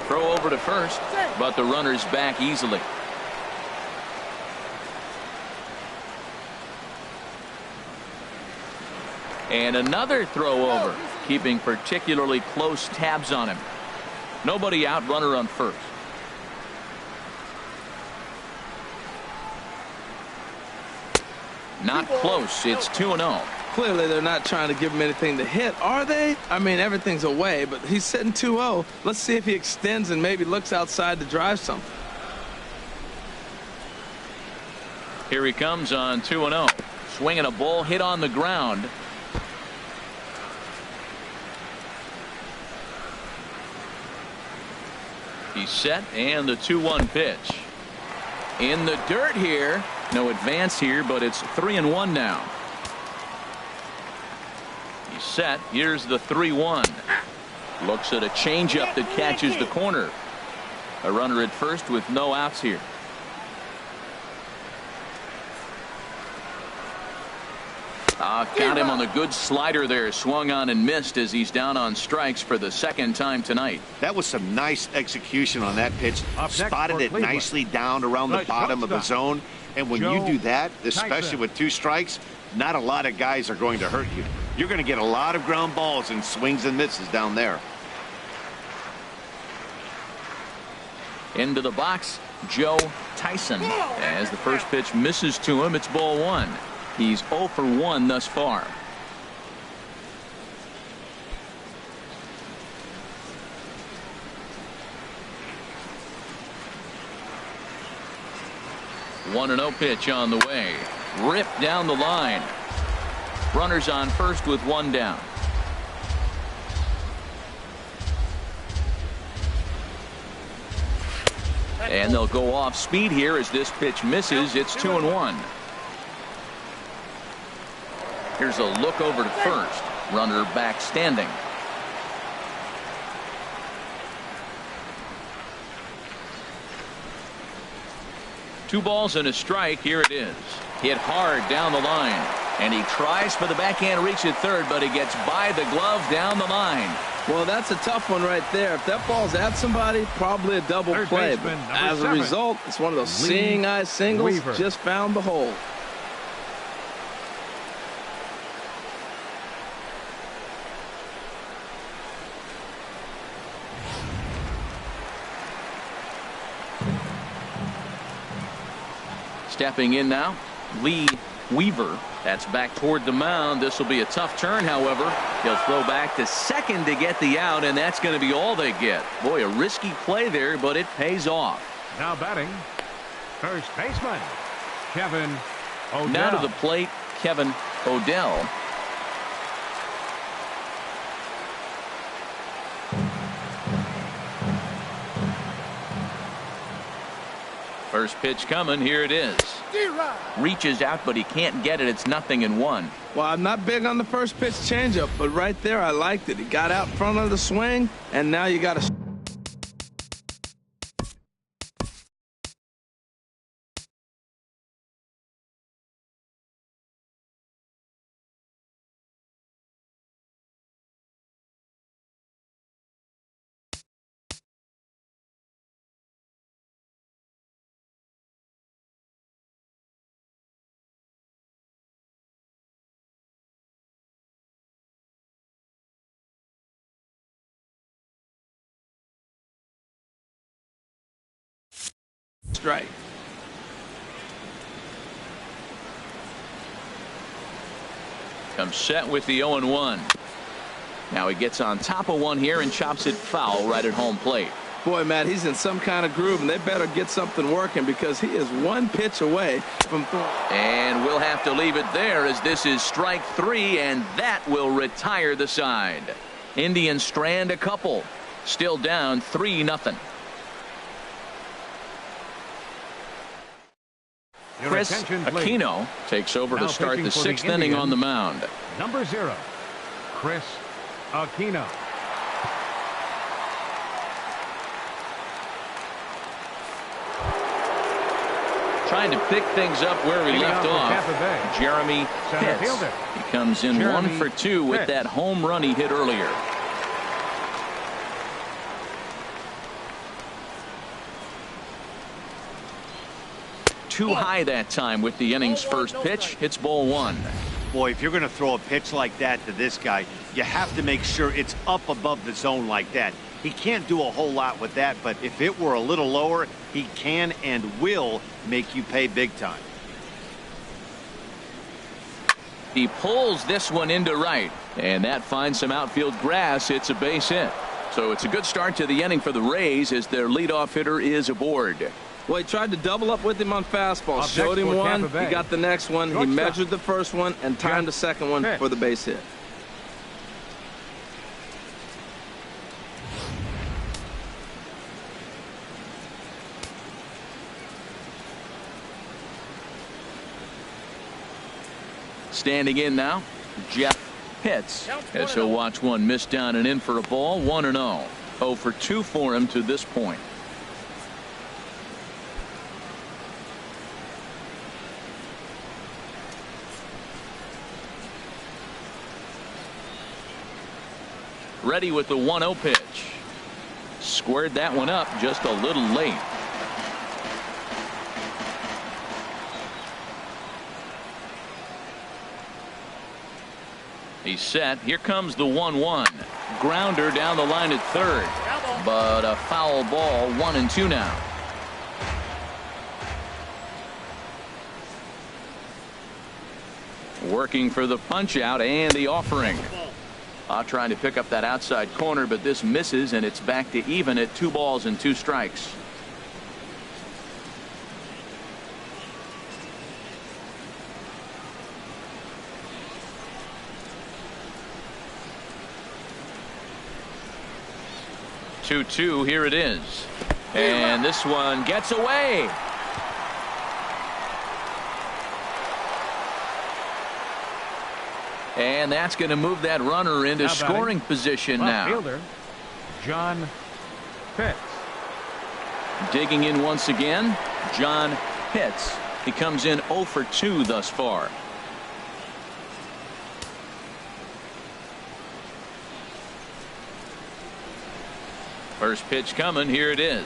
Throw over to first, but the runner's back easily. And another throw over, keeping particularly close tabs on him. Nobody out, runner on first. Not close. It's 2-0. Clearly, they're not trying to give him anything to hit, are they? I mean, everything's away, but he's sitting 2-0. Let's see if he extends and maybe looks outside to drive something. Here he comes on 2-0. Swinging a ball hit on the ground. He's set, and the 2-1 pitch. In the dirt here. No advance here, but it's 3-1 now. He's set. Here's the 3-1. Looks at a changeup that catches the corner. A runner at first with no outs here. Got him on the good slider there. Swung on and missed as he's down on strikes for the 2nd time tonight. That was some nice execution on that pitch. Spotted it nicely down around the bottom of the zone. And when you do that, especially with 2 strikes, not a lot of guys are going to hurt you. You're going to get a lot of ground balls and swings and misses down there. Into the box, Joe Tyson. As the first pitch misses to him, it's ball 1. He's 0 for 1 thus far. One 1-0 pitch on the way. Ripped down the line. Runners on first with one down. And they'll go off speed here as this pitch misses. It's 2-1. Here's a look over to first. Runner back standing. Two balls and a strike. Here it is. Hit hard down the line. And he tries for the backhand reach at third, but he gets by the glove down the line. Well, that's a tough one right there. If that ball's at somebody, probably a double Third play. baseman, But number as a 7, result, it's one of those Lee seeing eye singles. Weaver. Just found the hole. Stepping in now, Lee Weaver. That's back toward the mound. This will be a tough turn, however. He'll throw back to second to get the out, and that's going to be all they get. Boy, a risky play there, but it pays off. Now batting, first baseman, Kevin O'Dell. Now to the plate, Kevin O'Dell. First pitch coming. Here it is. Reaches out, but he can't get it. It's 0-1. Well, I'm not big on the first pitch changeup, but right there I liked it. He got out front of the swing, and now you got to. Strike. Comes set with the 0-1. Now he gets on top of one here and chops it foul right at home plate. Boy, Matt, he's in some kind of groove, and they better get something working because he is one pitch away from. And we'll have to leave it there as this is strike 3, and that will retire the side. Indians strand a couple. Still down 3-0. Chris Aquino takes over to start the 6th inning on the mound. Number 0, Chris Aquino. Trying to pick things up where we left off. Jeremy Pitts. He comes in 1 for 2 with that home run he hit earlier. Too high that time with the inning's first pitch. It's ball 1. Boy, if you're going to throw a pitch like that to this guy, you have to make sure it's up above the zone like that. He can't do a whole lot with that, but if it were a little lower, he can and will make you pay big time. He pulls this one into right, and that finds some outfield grass. It's a base hit. So it's a good start to the inning for the Rays as their leadoff hitter is aboard. Well, he tried to double up with him on fastball. Showed him one. He got the next one. He measured the first one and timed the second one for the base hit. Standing in now, Jeff Pitts, as he'll watch one miss down and in for a ball. 1-0. 0 for 2 for him to this point. Ready with the 1-0 pitch. Squared that one up just a little late. He's set. Here comes the 1-1. Grounder down the line at third. But a foul ball. 1-2 now. Working for the punch out and the offering. Trying to pick up that outside corner, but this misses, and it's back to even at 2 balls and 2 strikes. 2-2. Here it is. And this one gets away. And that's going to move that runner into scoring position now. Fielder, John Pitts. Digging in once again, John Pitts. He comes in 0 for 2 thus far. First pitch coming. Here it is.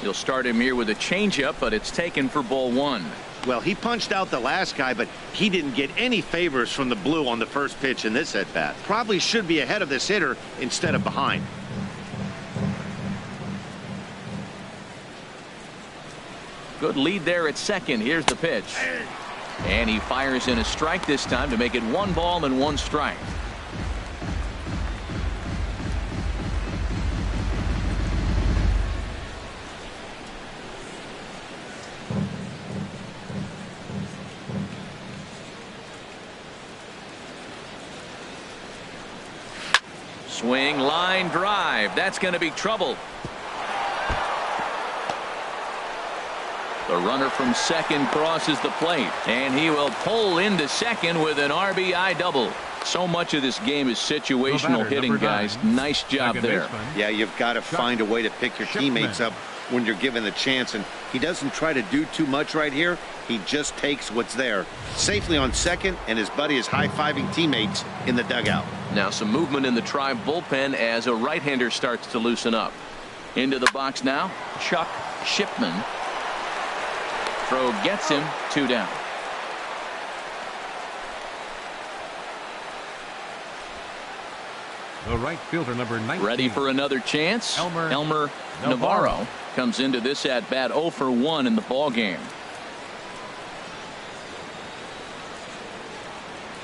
You'll start him here with a changeup, but it's taken for ball 1. Well, he punched out the last guy, but he didn't get any favors from the blue on the first pitch in this at bat. Probably should be ahead of this hitter instead of behind. Good lead there at second. Here's the pitch. And he fires in a strike this time to make it 1 ball and 1 strike. Swing, line drive. That's going to be trouble. The runner from second crosses the plate, and he will pull into second with an RBI double. So much of this game is situational hitting, guys. Nice job there. Yeah, you've got to find a way to pick your teammates up when you're given the chance, and he doesn't try to do too much right here. He just takes what's there safely on second, and his buddy is high-fiving teammates in the dugout. Now some movement in the Tribe bullpen as a right-hander starts to loosen up. Into the box now, Chuck Shipman. Throw gets him, 2 down. The right fielder, number 19. Ready for another chance. Elmer Navarro comes into this at bat 0 for 1 in the ball game.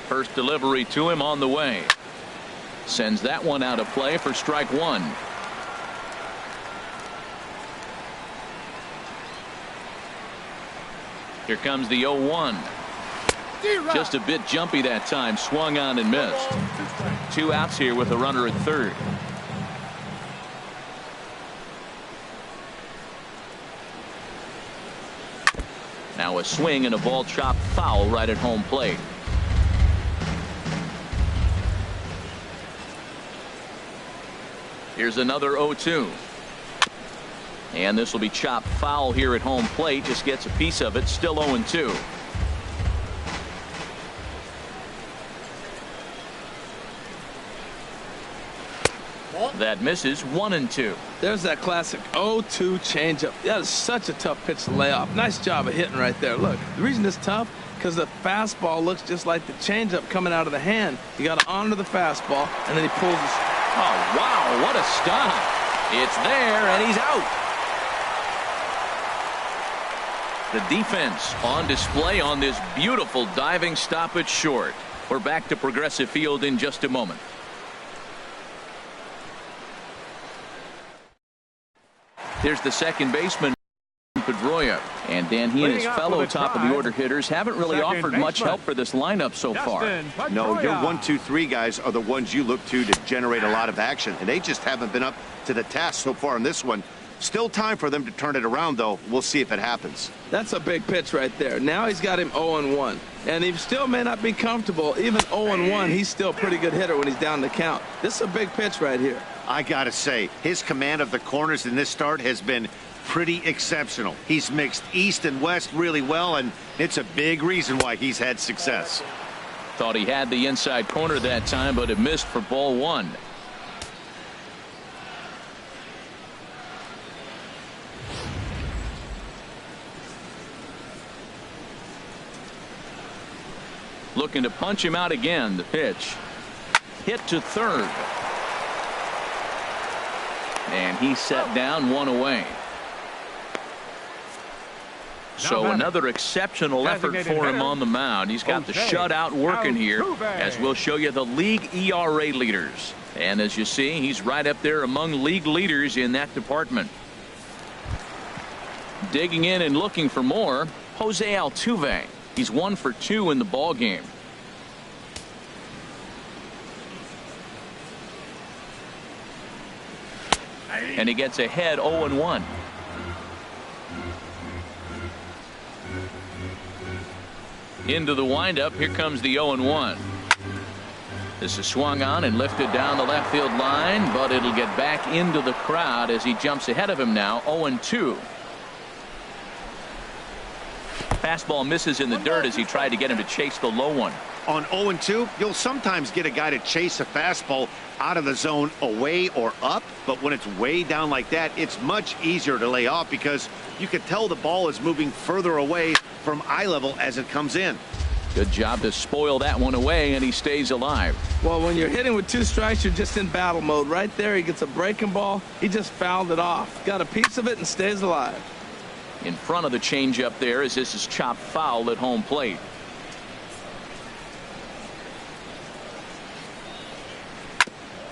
First delivery to him on the way. Sends that one out of play for strike 1. Here comes the 0-1. Just a bit jumpy that time. Swung on and missed. 2 outs here with a runner at third. Now a swing and a ball chopped foul right at home plate. Here's another 0-2. And this will be chopped foul here at home plate. Just gets a piece of it. Still 0-2. That misses. 1-2. There's that classic 0-2 changeup. That is such a tough pitch to lay off. Nice job of hitting right there. Look, the reason it's tough because the fastball looks just like the changeup coming out of the hand. You got to honor the fastball, and then he pulls his. Oh, wow, what a stop. It's there, and he's out. The defense on display on this beautiful diving stop at short. We're back to Progressive Field in just a moment. Here's the second baseman, Pedroia. And Dan, he and his fellow top-of-the-order hitters haven't really offered much help for this lineup so far. No, your 1, 2, 3 guys are the ones you look to generate a lot of action, and they just haven't been up to the task so far in this one. Still time for them to turn it around, though. We'll see if it happens. That's a big pitch right there. Now he's got him 0-1. And he still may not be comfortable. Even 0-1, he's still a pretty good hitter when he's down the count. This is a big pitch right here. I got to say, his command of the corners in this start has been pretty exceptional. He's mixed east and west really well, and it's a big reason why he's had success. Thought he had the inside corner that time, but it missed for ball 1. Looking to punch him out again. The pitch hit to third, and he set down, 1 away. So another exceptional effort for him on the mound. He's got the shutout working here, as we'll show you the league ERA leaders. And as you see, he's right up there among league leaders in that department. Digging in and looking for more, Jose Altuve. He's 1 for 2 in the ball game. And he gets ahead 0-1. Into the windup. Here comes the 0-1. This is swung on and lifted down the left field line, but it'll get back into the crowd as he jumps ahead of him now. 0-2. Fastball misses in the dirt as he tried to get him to chase the low one. On 0-2, you'll sometimes get a guy to chase a fastball out of the zone away or up, but when it's way down like that, it's much easier to lay off because you can tell the ball is moving further away from eye level as it comes in. Good job to spoil that one away, and he stays alive. Well, when you're hitting with 2 strikes, you're just in battle mode. Right there, he gets a breaking ball. He just fouled it off. Got a piece of it and stays alive. In front of the changeup there as this is chopped foul at home plate.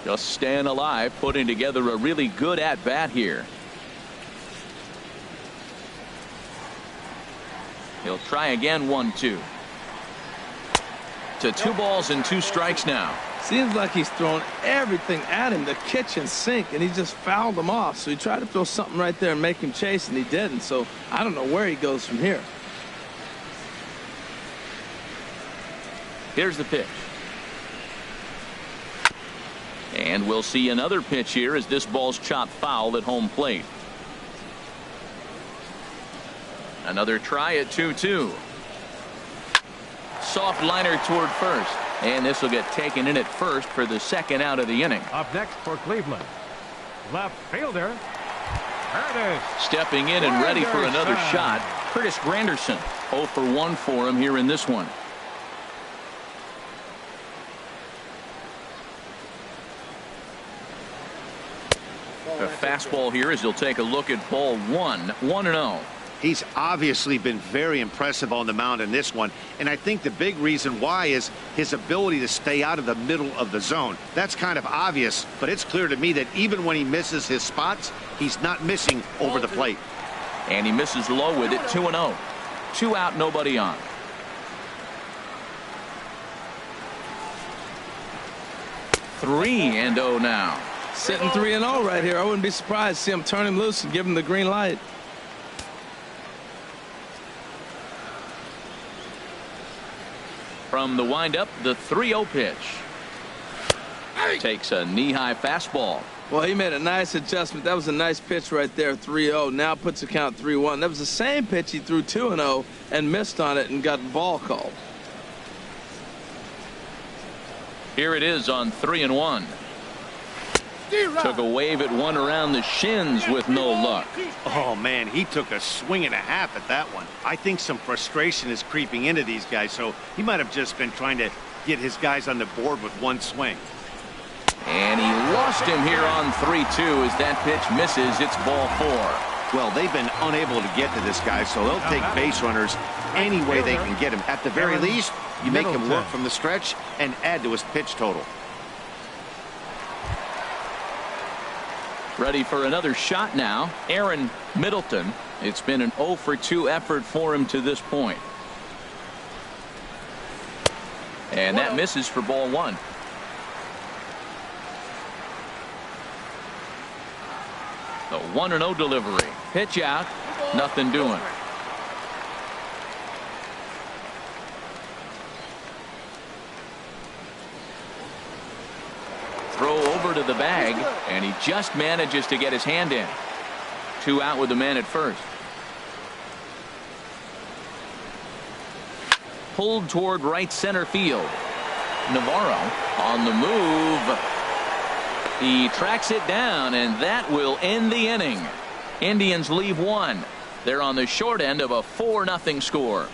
Just staying alive, putting together a really good at-bat here. He'll try again. 1-2. To 2 balls and 2 strikes now. Seems like he's throwing everything at him, the kitchen sink, and he just fouled him off. So he tried to throw something right there and make him chase, and he didn't. So I don't know where he goes from here. Here's the pitch. And we'll see another pitch here as this ball's chopped foul at home plate. Another try at 2-2. Soft liner toward first. And this will get taken in at first for the second out of the inning. Up next for Cleveland, left fielder Curtis. Stepping in and ready for another shot, Curtis Granderson. 0 for 1 for him here in this one. A fastball here as he'll take a look at ball 1. 1-0. He's obviously been very impressive on the mound in this one, and I think the big reason why is his ability to stay out of the middle of the zone. That's kind of obvious, but it's clear to me that even when he misses his spots, he's not missing over the plate. And he misses low with it. 2-0. 2 out, nobody on. Three and 0 now. Sitting 3-0 right here. I wouldn't be surprised to see him turn him loose and give him the green light. From the windup, the 3-0 pitch. Takes a knee-high fastball. Well, he made a nice adjustment. That was a nice pitch right there, 3-0. Now puts the count 3-1. That was the same pitch he threw 2-0 and missed on it and got the ball called. Here it is on 3-1. Took a wave at one around the shins with no luck. Oh, man, he took a swing and a half at that one. I think some frustration is creeping into these guys, so he might have just been trying to get his guys on the board with one swing. And he lost him here on 3-2 as that pitch misses. It's ball 4. Well, they've been unable to get to this guy, so they'll take base runners any way they can get him. At the very least, you make him work from the stretch and add to his pitch total. Ready for another shot now. Aaron Middleton. It's been an 0 for 2 effort for him to this point. And that misses for ball 1. The 1-0 delivery. Pitch out. Nothing doing. Throw over to the bag, and he just manages to get his hand in. 2 out with the man at first. Pulled toward right center field. Navarro on the move. He tracks it down, and that will end the inning. Indians leave 1. They're on the short end of a 4-0 score.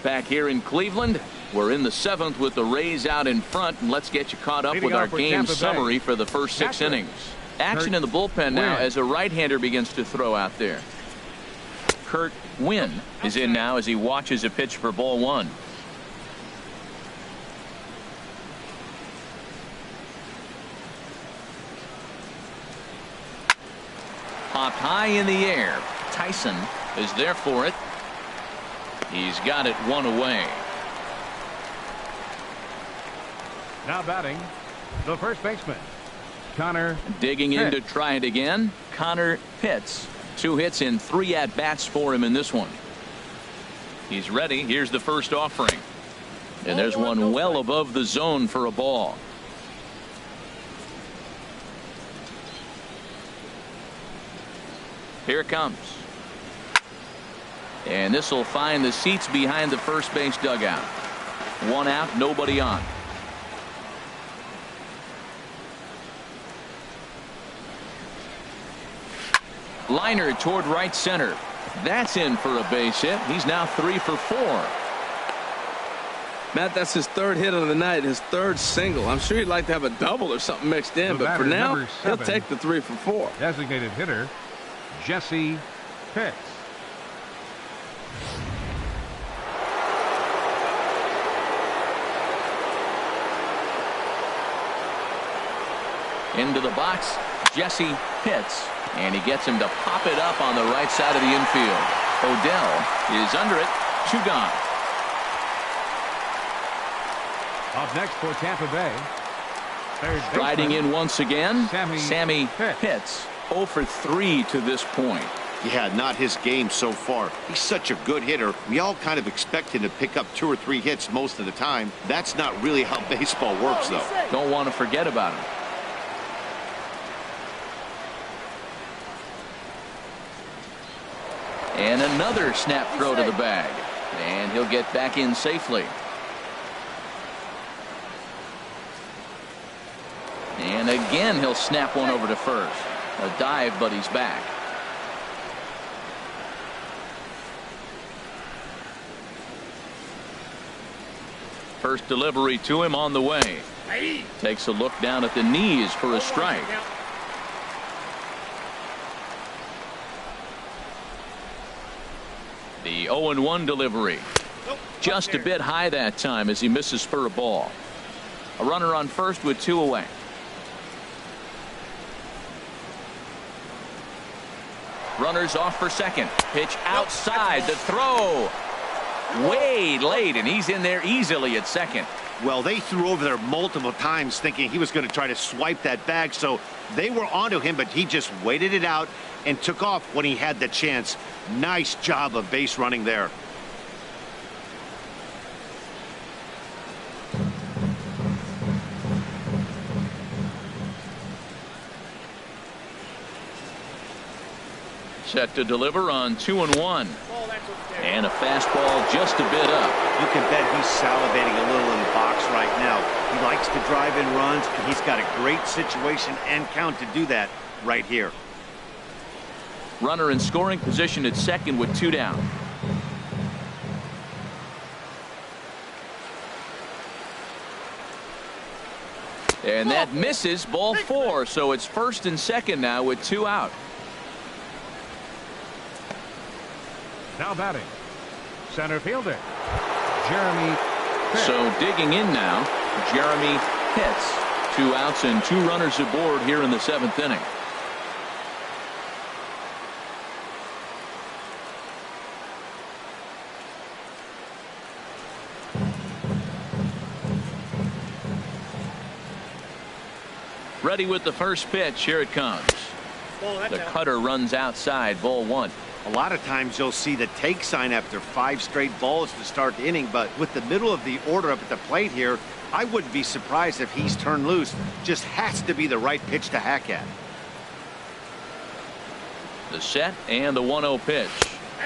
Back here in Cleveland, we're in the 7th with the Rays out in front, and let's get you caught up with our game summary for the first 6 innings. Action in the bullpen now as a right-hander begins to throw out there. Kurt Wynn is in now as he watches a pitch for ball 1. Popped high in the air. Tyson is there for it. He's got it one away. Now batting, the first baseman, Connor. Digging in to Pitts. try it again, Connor Pitts. 2 hits in 3 at-bats for him in this one. He's ready. Here's the first offering. And there's one well above the zone for a ball. Here it comes. And this will find the seats behind the first base dugout. 1 out, nobody on. Liner toward right center. That's in for a base hit. He's now 3 for 4. Matt, that's his 3rd hit of the night, his 3rd single. I'm sure he'd like to have a double or something mixed in, The but for batter, now, number he'll 7. take the 3 for 4. Designated hitter, Jesse Pitts. Into the box, Jesse Pitts. And he gets him to pop it up on the right side of the infield. Odell is under it. 2 gone. Up next for Tampa Bay, third Riding baseman, in once again, Sammy Pitts. 0 for 3 to this point. Yeah, not his game so far. He's such a good hitter. We all kind of expect him to pick up 2 or 3 hits most of the time. That's not really how baseball works, though. Don't want to forget about him. And another snap throw to the bag. And he'll get back in safely. And again, he'll snap one over to first. A dive, but he's back. First delivery to him on the way. Takes a look down at the knees for a strike. The 0-1 delivery. Just a bit high that time as he misses for a ball. A runner on first with 2 away. Runners off for second. Pitch outside. The throw. Way late, and he's in there easily at second. Well, they threw over there multiple times thinking he was going to try to swipe that bag, so they were onto him, but he just waited it out and took off when he had the chance. Nice job of base running there. Set to deliver on 2-1. And a fastball just a bit up. You can bet he's salivating a little in the box right now. He likes to drive in runs, and he's got a great situation and count to do that right here. Runner in scoring position at second with 2 down. And that misses. Ball 4, so it's first and second now with 2 out. Now batting, center fielder, Jeremy Pitts. So digging in now, Jeremy Pitts. 2 outs and 2 runners aboard here in the 7th inning. Ready with the first pitch. Here it comes. The cutter runs outside. Ball 1. A lot of times you'll see the take sign after 5 straight balls to start the inning, but with the middle of the order up at the plate here, I wouldn't be surprised if he's turned loose. Just has to be the right pitch to hack at. The set and the 1-0 pitch.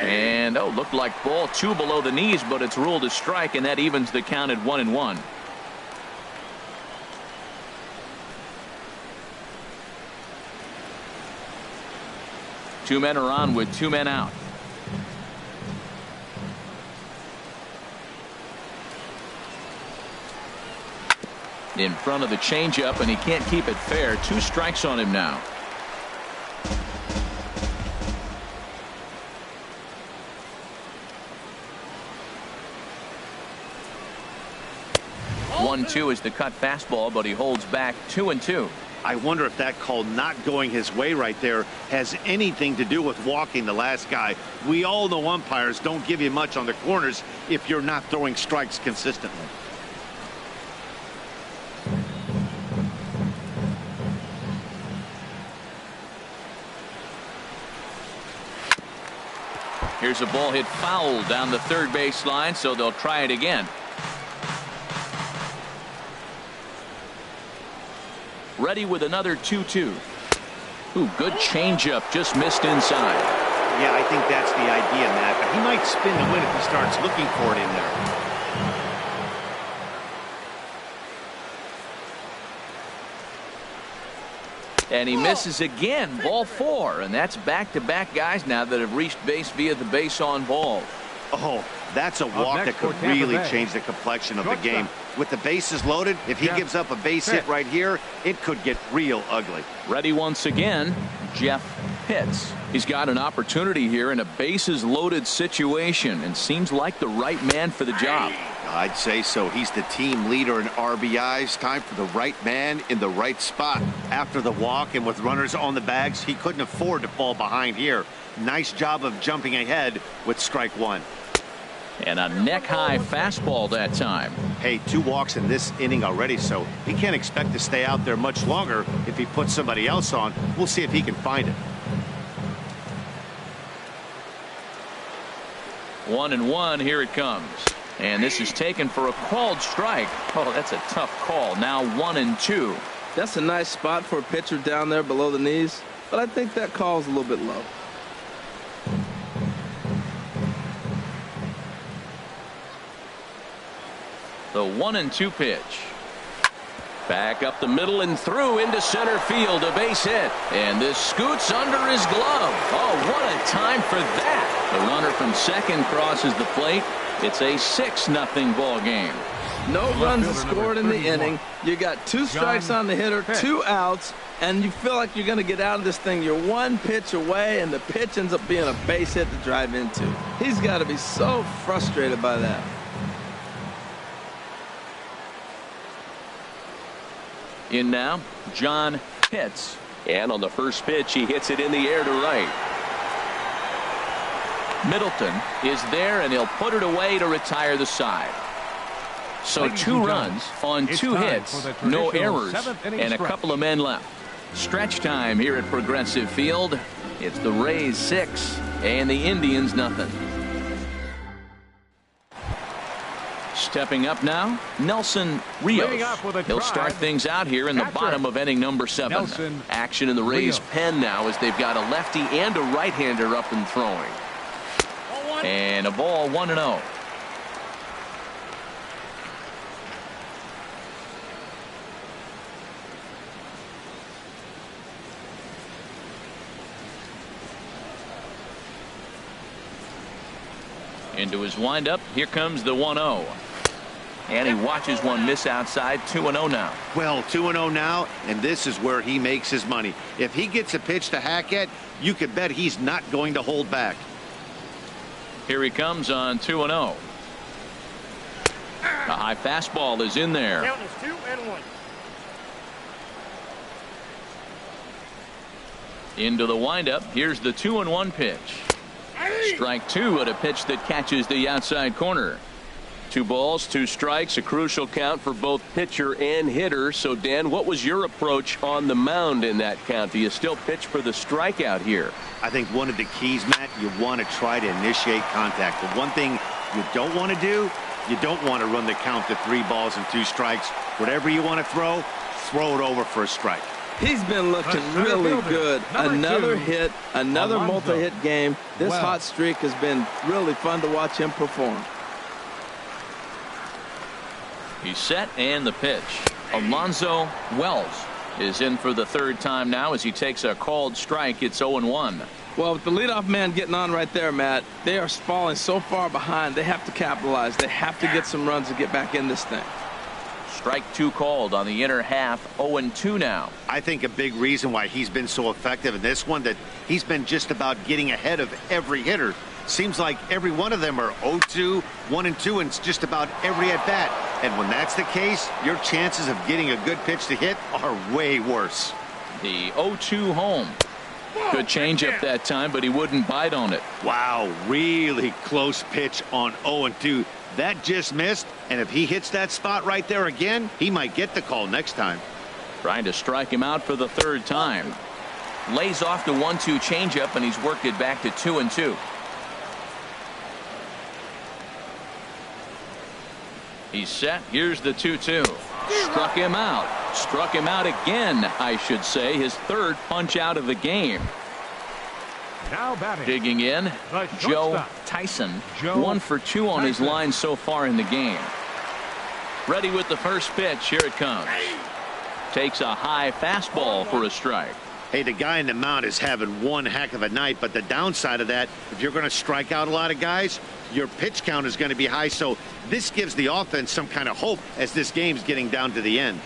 And looked like ball 2 below the knees, but it's ruled a strike, and that evens the count at 1-1. Two men are on with 2 men out. In front of the changeup, and he can't keep it fair. 2 strikes on him now. One-two is the cut fastball, but he holds back 2-2. I wonder if that call not going his way right there has anything to do with walking the last guy. We all know umpires don't give you much on the corners if you're not throwing strikes consistently. Here's a ball hit foul down the third base line, so they'll try it again. Ready with another 2-2. Ooh, good changeup, just missed inside. Yeah, I think that's the idea, Matt. But he might spin to win if he starts looking for it in there. And he misses again, ball 4, and that's back-to-back guys now that have reached base via the base on ball. Oh, that's a walk that could really change the complexion of the game. With the bases loaded, if he gives up a base hit right here, it could get real ugly. Ready once again, Jeff Pitts. He's got an opportunity here in a bases loaded situation and seems like the right man for the job. I'd say so. He's the team leader in RBIs. Time for the right man in the right spot. After the walk and with runners on the bags, he couldn't afford to fall behind here. Nice job of jumping ahead with strike 1. And a neck-high fastball that time. Hey, 2 walks in this inning already, so he can't expect to stay out there much longer if he puts somebody else on. We'll see if he can find it. 1-1, here it comes. And this is taken for a called strike. Oh, that's a tough call. Now 1-2. That's a nice spot for a pitcher down there below the knees, but I think that call's a little bit low. The 1-2 pitch. Back up the middle and through into center field, a base hit. And this scoots under his glove. Oh, what a time for that. The runner from second crosses the plate. It's a 6-0 ball game. No runs scored in the inning. You got 2 strikes on the hitter, 2 outs, and you feel like you're going to get out of this thing. You're 1 pitch away, and the pitch ends up being a base hit to drive into. He's got to be so frustrated by that. In now, John Pitts. And on the first pitch, he hits it in the air to right. Middleton is there, and he'll put it away to retire the side. So 2 runs on 2 hits, no errors, and a couple of men left. Stretch time here at Progressive Field. It's the Rays 6 and the Indians nothing. Stepping up now, Nelson Rios. He'll start things out here in the bottom of inning number 7. Action in the Rays pen now as they've got a lefty and a right-hander up and throwing. And a ball, 1-0. Into his windup, here comes the 1-0. And he watches one miss outside. 2-0 now. Well, 2-0 now, and this is where he makes his money. If he gets a pitch to hack at, you could bet he's not going to hold back. Here he comes on 2-0. A high fastball is in there. Count is 2-1. Into the windup. Here's the 2-1 pitch. Strike 2 at a pitch that catches the outside corner. 2 balls, 2 strikes, a crucial count for both pitcher and hitter. So, Dan, what was your approach on the mound in that count? Do you still pitch for the strikeout here? I think one of the keys, Matt, you want to try to initiate contact. The one thing you don't want to do, you don't want to run the count to 3 balls and 2 strikes. Whatever you want to throw it over for a strike. He's been looking really good. Another hit, another multi-hit game. This hot streak has been really fun to watch him perform. He's set, and the pitch. Alonzo Wells is in for the 3rd time now as he takes a called strike. It's 0-1. Well, with the leadoff man getting on right there, Matt, they are falling so far behind. They have to capitalize. They have to get some runs to get back in this thing. Strike 2 called on the inner half. 0-2 now. I think a big reason why he's been so effective in this one, that he's been just about getting ahead of every hitter. Seems like every one of them are 0-2, 1-2, and it's just about every at bat. And when that's the case, your chances of getting a good pitch to hit are way worse. The 0-2 home. Good changeup that time, but he wouldn't bite on it. Wow, really close pitch on 0-2. That just missed, and if he hits that spot right there again, he might get the call next time. Trying to strike him out for the third time. Lays off the 1-2 changeup, and he's worked it back to 2-2. He's set. Here's the 2-2. Struck him out. Struck him out again, I should say. His third punch out of the game. Now batting. Digging in, The Joe shortstop. Tyson. Joe 1 for 2 on his Tyson. line so far in the game. Ready with the first pitch. Here it comes. Takes a high fastball for a strike. Hey, the guy in the mound is having one heck of a night, but the downside of that, if you're going to strike out a lot of guys, your pitch count is going to be high. So this gives the offense some kind of hope as this game's getting down to the end.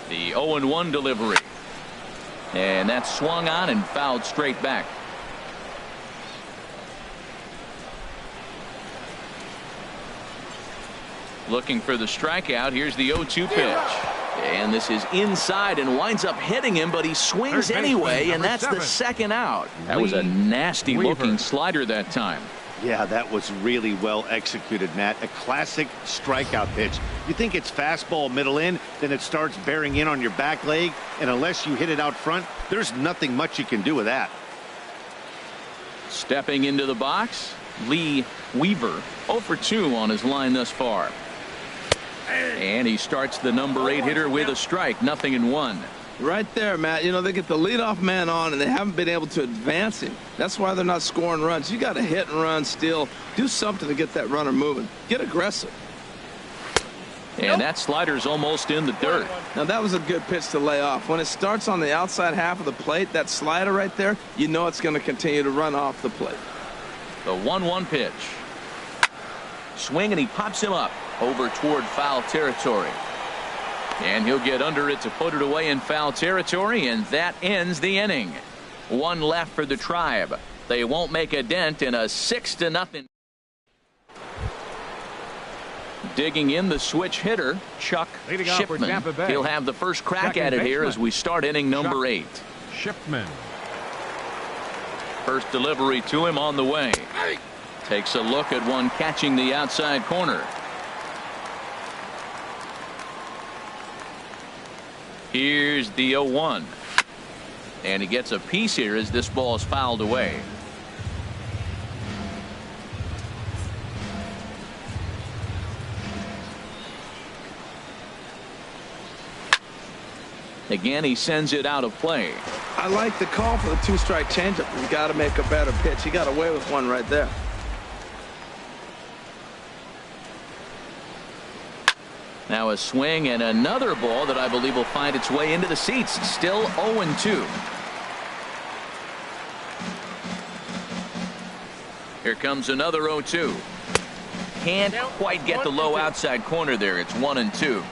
The 0-1 delivery. And that's swung on and fouled straight back. Looking for the strikeout. Here's the 0-2 pitch. And this is inside and winds up hitting him, but he swings Third baseman, anyway, and number that's the 7. second out. That was a nasty looking slider that time. Yeah, that was really well executed, Matt. A classic strikeout pitch. You think it's fastball middle in, then it starts bearing in on your back leg, and unless you hit it out front, there's nothing much you can do with that. Stepping into the box, Lee Weaver. 0 for 2 on his line thus far. And he starts the number 8 hitter with a strike. 0-1. Right there, Matt. You know, they get the leadoff man on, and they haven't been able to advance him. That's why they're not scoring runs. You got to hit and run, steal, do something to get that runner moving. Get aggressive. And that slider's almost in the dirt. Now, that was a good pitch to lay off. When it starts on the outside half of the plate, that slider right there, you know it's going to continue to run off the plate. The 1-1 pitch. Swing, and he pops him up over toward foul territory. And he'll get under it to put it away in foul territory, and that ends the inning. 1 left for the Tribe. They won't make a dent in a 6-0. Digging in the switch hitter, Chuck Leading off for Tampa Shipman. Bay. He'll have the first crack Second at it here baseman. as we start inning number 8. Shipman. First delivery to him on the way. Takes a look at one catching the outside corner. Here's the 0-1. And he gets a piece here as this ball is fouled away. Again, he sends it out of play. I like the call for the 2-strike changeup. You got to make a better pitch. He got away with one right there. Now a swing and another ball that I believe will find its way into the seats. Still 0-2. Here comes another 0-2. Can't quite get the low outside corner there. It's 1-2.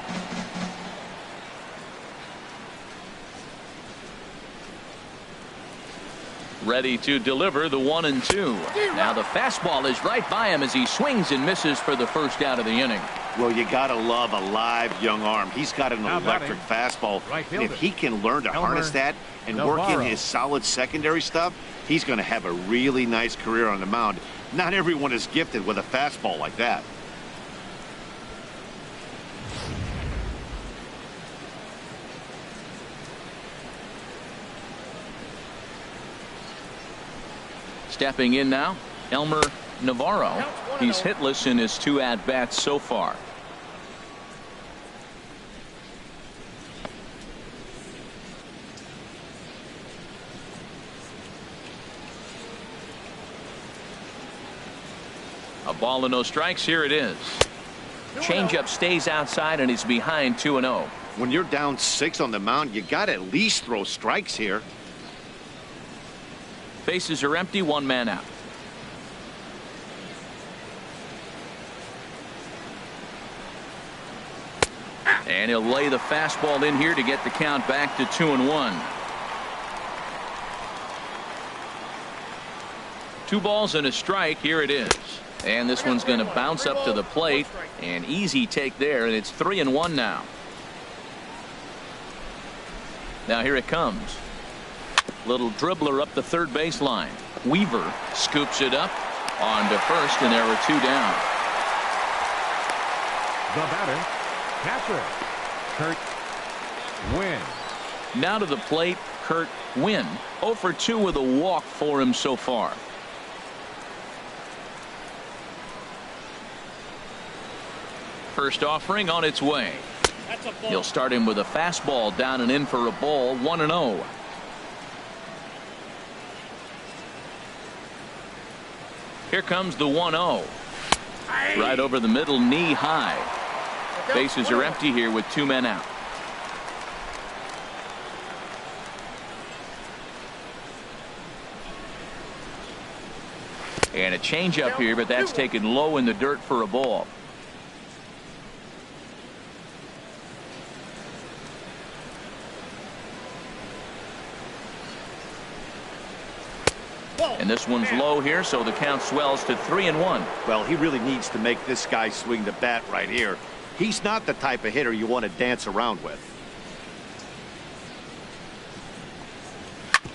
Ready to deliver the 1-2. Now the fastball is right by him as he swings and misses for the first out of the inning. Well, you got to love a live young arm. He's got an Now electric fastball. Right And if fielder. he can learn to Elmer harness that and work in Navarro. his solid secondary stuff, he's going to have a really nice career on the mound. Not everyone is gifted with a fastball like that. Stepping in now, Elmer Navarro. He's hitless in his 2 at-bats so far. A ball and no strikes. Here it is. Changeup stays outside and he's behind 2-0. When you're down 6 on the mound, you got to at least throw strikes here. Bases are empty, 1 man out. And he'll lay the fastball in here to get the count back to 2-1. 2 balls and a strike. Here it is. And this one's going to bounce up to the plate. An easy take there, and it's 3-1 now. Now here it comes. Little dribbler up the third baseline. Weaver scoops it up on to first, and there are 2 down. The batter, catcher, Kurt Winn. Now to the plate, Kurt Winn. 0 for 2 with a walk for him so far. First offering on its way. He'll start him with a fastball down and in for a ball. 1-0. Here comes the 1-0. Right over the middle, knee high. Bases are empty here with 2 men out. And a changeup here, but that's taken low in the dirt for a ball. And this one's low here, so the count swells to 3-1. Well, he really needs to make this guy swing the bat right here. He's not the type of hitter you want to dance around with.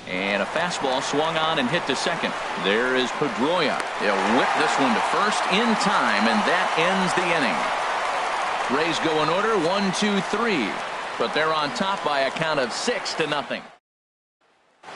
And a fastball swung on and hit to second. There is Pedroia. He'll whip this one to first in time, and that ends the inning. Rays go in order 1-2-3, but they're on top by a count of 6-0.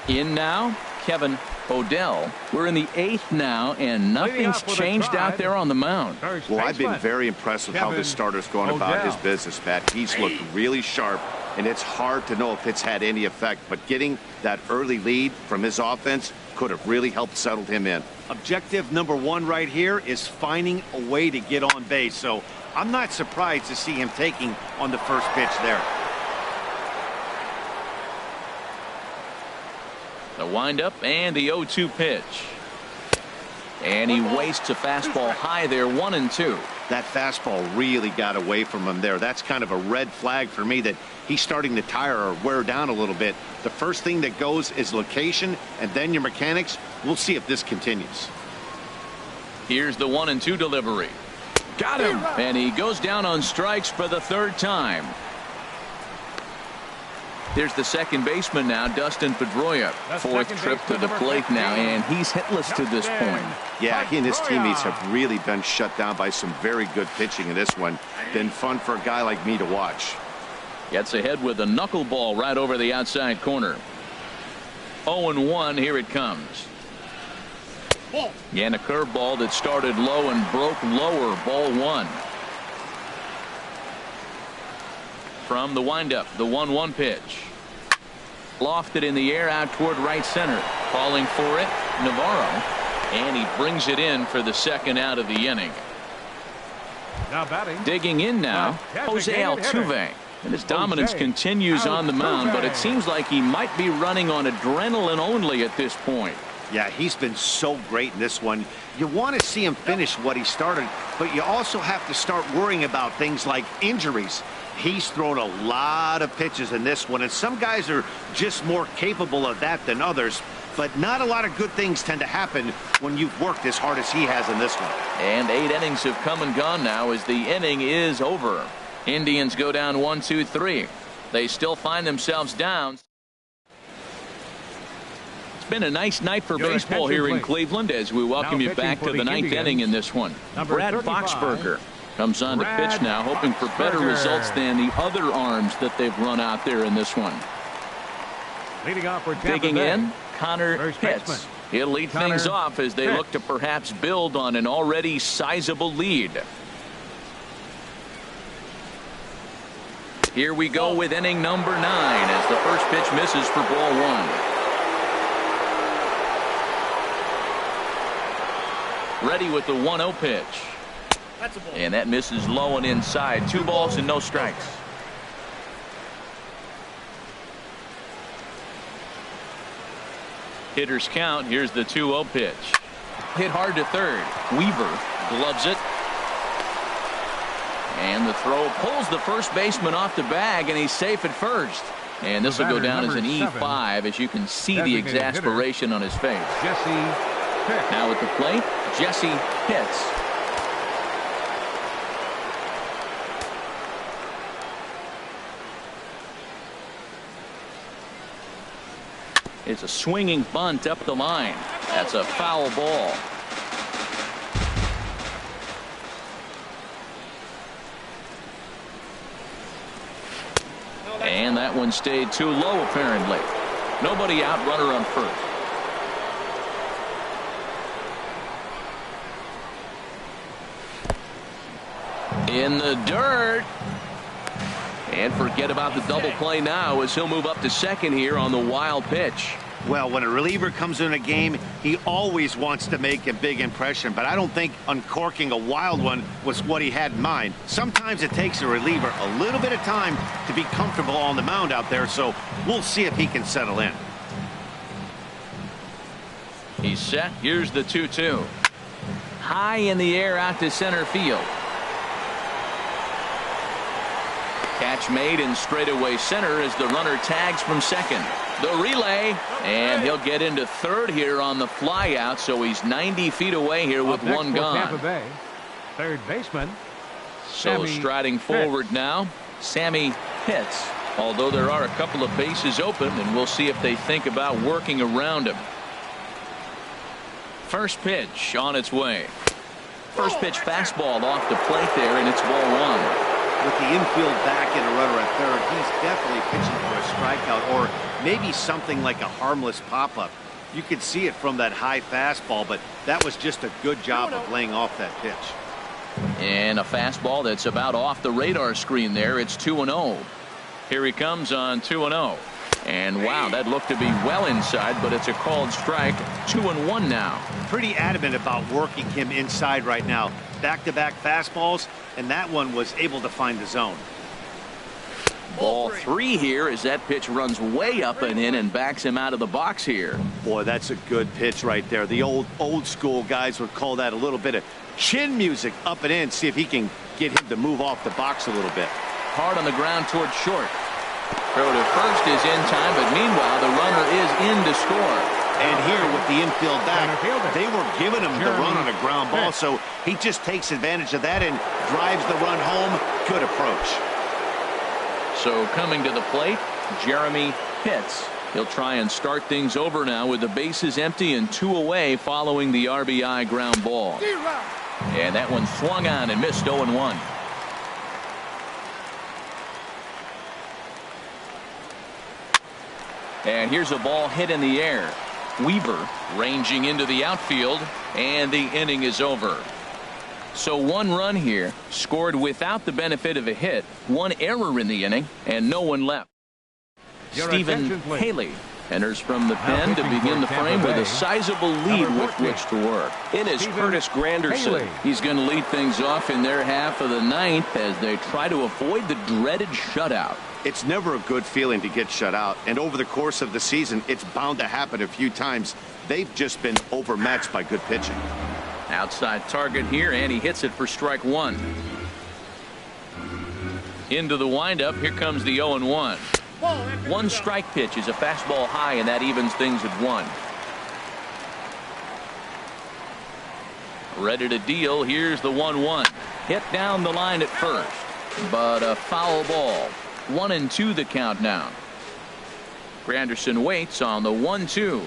In now, Kevin Odell. We're in the 8th now, and nothing's changed out there on the mound. Well, I've been very impressed with how this starter's going about his business, Pat. He's looked really sharp, and it's hard to know if it's had any effect, but getting that early lead from his offense could have really helped settle him in. Objective number 1 right here is finding a way to get on base, so I'm not surprised to see him taking on the first pitch there. The windup and the 0-2 pitch. And he wastes a fastball high there, 1-2. That fastball really got away from him there. That's kind of a red flag for me that he's starting to tire or wear down a little bit. The first thing that goes is location and then your mechanics. We'll see if this continues. Here's the 1-2 delivery. Got him. And he goes down on strikes for the 3rd time. There's the second baseman now, Dustin Pedroia. 4th trip to the plate now, and he's hitless to this point. Yeah, he and his teammates have really been shut down by some very good pitching in this one. Been fun for a guy like me to watch. Gets ahead with a knuckleball right over the outside corner. 0-1, here it comes. And a curveball that started low and broke lower, ball 1. From the windup, the 1-1 pitch. Lofted in the air out toward right center. Calling for it, Navarro. And he brings it in for the 2nd out of the inning. Now batting. Digging in now, Jose Altuve. And his dominance continues on the mound, but it seems like he might be running on adrenaline only at this point. Yeah, he's been so great in this one. You want to see him finish what he started, but you also have to start worrying about things like injuries. He's thrown a lot of pitches in this one, and some guys are just more capable of that than others. But not a lot of good things tend to happen when you've worked as hard as he has in this one. And 8 innings have come and gone now as the inning is over. Indians go down 1-2-3. They still find themselves down. It's been a nice night for baseball here in Cleveland as we welcome you back to the 9th inning in this one. Brad Boxberger comes on to pitch now, hoping for better results than the other arms that they've run out there in this one. Leading off for Digging in, Connor Pitts. He'll lead things off as they look to perhaps build on an already sizable lead. Here we go with inning number 9 as the first pitch misses for ball 1. Ready with the 1-0 pitch. And that misses low and inside. 2 balls and no strikes. Hitters count. Here's the 2-0 pitch. Hit hard to third. Weaver gloves it. And the throw pulls the first baseman off the bag, and he's safe at first. And this will go down as an E5, as you can see the exasperation on his face. Jesse pitch. Now at the plate, Jesse Pitts. It's a swinging bunt up the line. That's a foul ball. And that one stayed too low, apparently. Nobody out, runner on first. In the dirt. And forget about the double play now as he'll move up to second here on the wild pitch. Well, when a reliever comes in a game, he always wants to make a big impression, but I don't think uncorking a wild one was what he had in mind. Sometimes it takes a reliever a little bit of time to be comfortable on the mound out there, so we'll see if he can settle in. He's set. Here's the 2-2. High in the air out to center field. Catch made in straightaway center as the runner tags from second. The relay, and he'll get into third here on the fly out, so he's 90 feet away here with one gone. Tampa Bay, third baseman. So striding forward now, Sammy Pitts. Although there are a couple of bases open, and we'll see if they think about working around him. First pitch on its way. First pitch fastball off the plate there, and it's ball one. With the infield back and a runner at third, he's definitely pitching for a strikeout or maybe something like a harmless pop-up. You could see it from that high fastball, but that was just a good job of laying off that pitch. And a fastball that's about off the radar screen there. It's 2-0. Here he comes on 2-0. And wow, that looked to be well inside, but it's a called strike. 2-1 now. Pretty adamant about working him inside right now. Back-to-back fastballs, and that one was able to find the zone. Ball three here as that pitch runs way up and in and backs him out of the box here. Boy, that's a good pitch right there. The old school guys would call that a little bit of chin music up and in. See if he can get him to move off the box a little bit. Hard on the ground toward short. Throw to first is in time, but meanwhile the runner is in to score. And here with the infield back, they were giving him the run on a ground ball, so he just takes advantage of that and drives the run home. Good approach. So coming to the plate, Jeremy Pitts. He'll try and start things over now with the bases empty and two away following the RBI ground ball. And that one swung on and missed 0-1. And here's a ball hit in the air. Weaver ranging into the outfield, and the inning is over. So one run here, scored without the benefit of a hit, one error in the inning, and no one left. Stephen Haley enters from the pen to begin the frame with a sizable lead with which to work. In is Curtis Granderson. He's going to lead things off in their half of the ninth as they try to avoid the dreaded shutout. It's never a good feeling to get shut out, and over the course of the season, it's bound to happen a few times. They've just been overmatched by good pitching. Outside target here, and he hits it for strike one. Into the windup, here comes the 0-1. One strike pitch is a fastball high, and that evens things at 1. Ready to deal, here's the 1-1. Hit down the line at first, but a foul ball. 1-2 the count now. Granderson waits on the 1-2.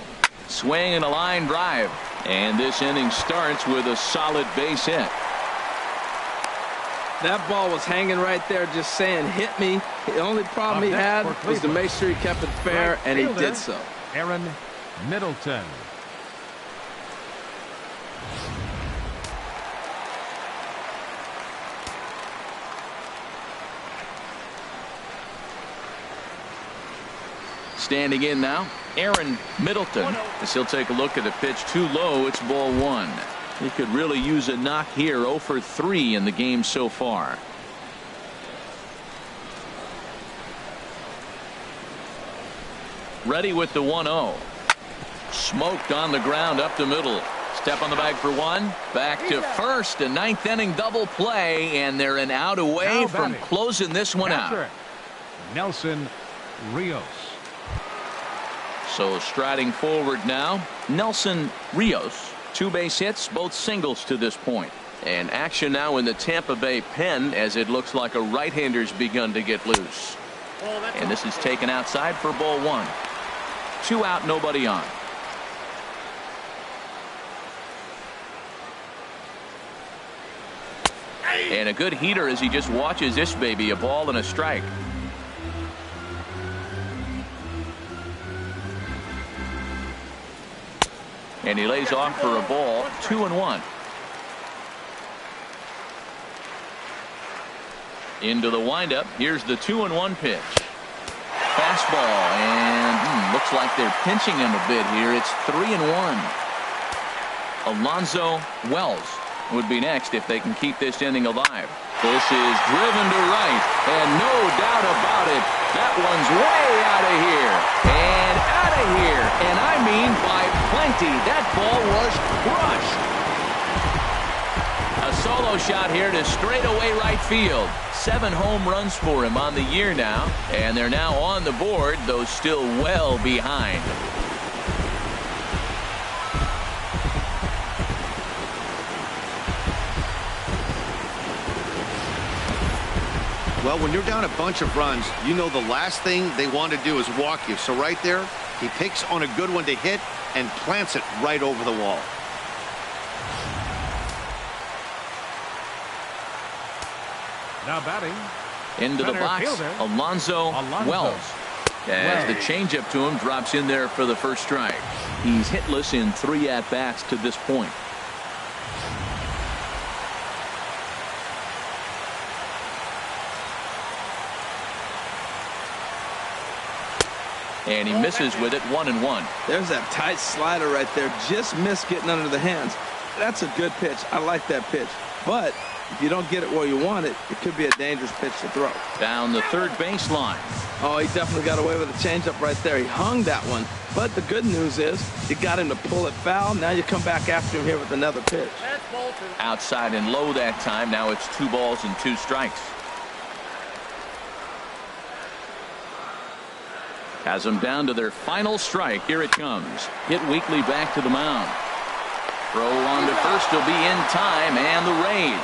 Swing and a line drive. And this inning starts with a solid base hit. That ball was hanging right there just saying hit me. The only problem he had was to make sure he kept it fair, and he did so. Aaron Middleton. Standing in now, Aaron Middleton, as he'll take a look at a pitch too low. It's ball one. He could really use a knock here. 0 for 3 in the game so far. Ready with the 1-0. Smoked on the ground up the middle. Step on the bag for one. Back to first. A ninth inning double play, and they're an out away from closing this one out. Nelson Rios. So striding forward now, Nelson Rios. 2 base hits, both singles to this point. And action now in the Tampa Bay pen as it looks like a right-hander's begun to get loose. And this is taken outside for ball 1. 2 out, nobody on. And a good heater as he just watches this baby, a ball and a strike. And he lays off for a ball, 2-1. Into the windup. Here's the 2-1 pitch. Fastball, and looks like they're pinching him a bit here. It's 3-1. Alonzo Wells would be next if they can keep this inning alive. This is driven to right, and no doubt about it, that one's way out of here. And out of here, and I mean by plenty. That ball was crushed. A solo shot here to straightaway right field. 7 home runs for him on the year now, and they're now on the board, though still well behind. Well, when you're down a bunch of runs, you know the last thing they want to do is walk you. So right there, he picks on a good one to hit and plants it right over the wall. Now batting. Into the Center box, fielder, Alonzo Wells. As the changeup to him drops in there for the first strike. He's hitless in 3 at-bats to this point. And he misses with it, 1-1. There's that tight slider right there. Just missed getting under the hands. That's a good pitch. I like that pitch. But if you don't get it where you want it, it could be a dangerous pitch to throw. Down the third baseline. Oh, he definitely got away with a changeup right there. He hung that one. But the good news is you got him to pull it foul. Now you come back after him here with another pitch. Outside and low that time. Now it's 2 balls and 2 strikes. Has them down to their final strike. Here it comes. Hit Weekly back to the mound. Throw on to first will be in time, and the Rays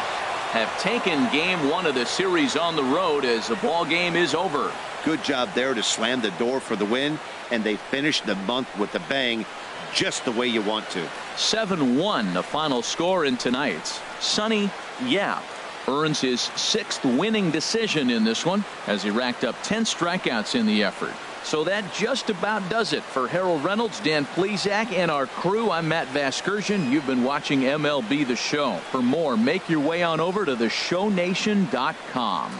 have taken game 1 of the series on the road as the ball game is over. Good job there to slam the door for the win, and they finished the month with a bang, just the way you want to. 7-1 the final score in tonight's. Sonny Yap earns his 6th winning decision in this one as he racked up 10 strikeouts in the effort. So that just about does it for Harold Reynolds, Dan Plesac, and our crew. I'm Matt Vasgersian. You've been watching MLB The Show. For more, make your way on over to theshownation.com.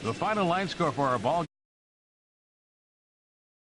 The final line score for our ball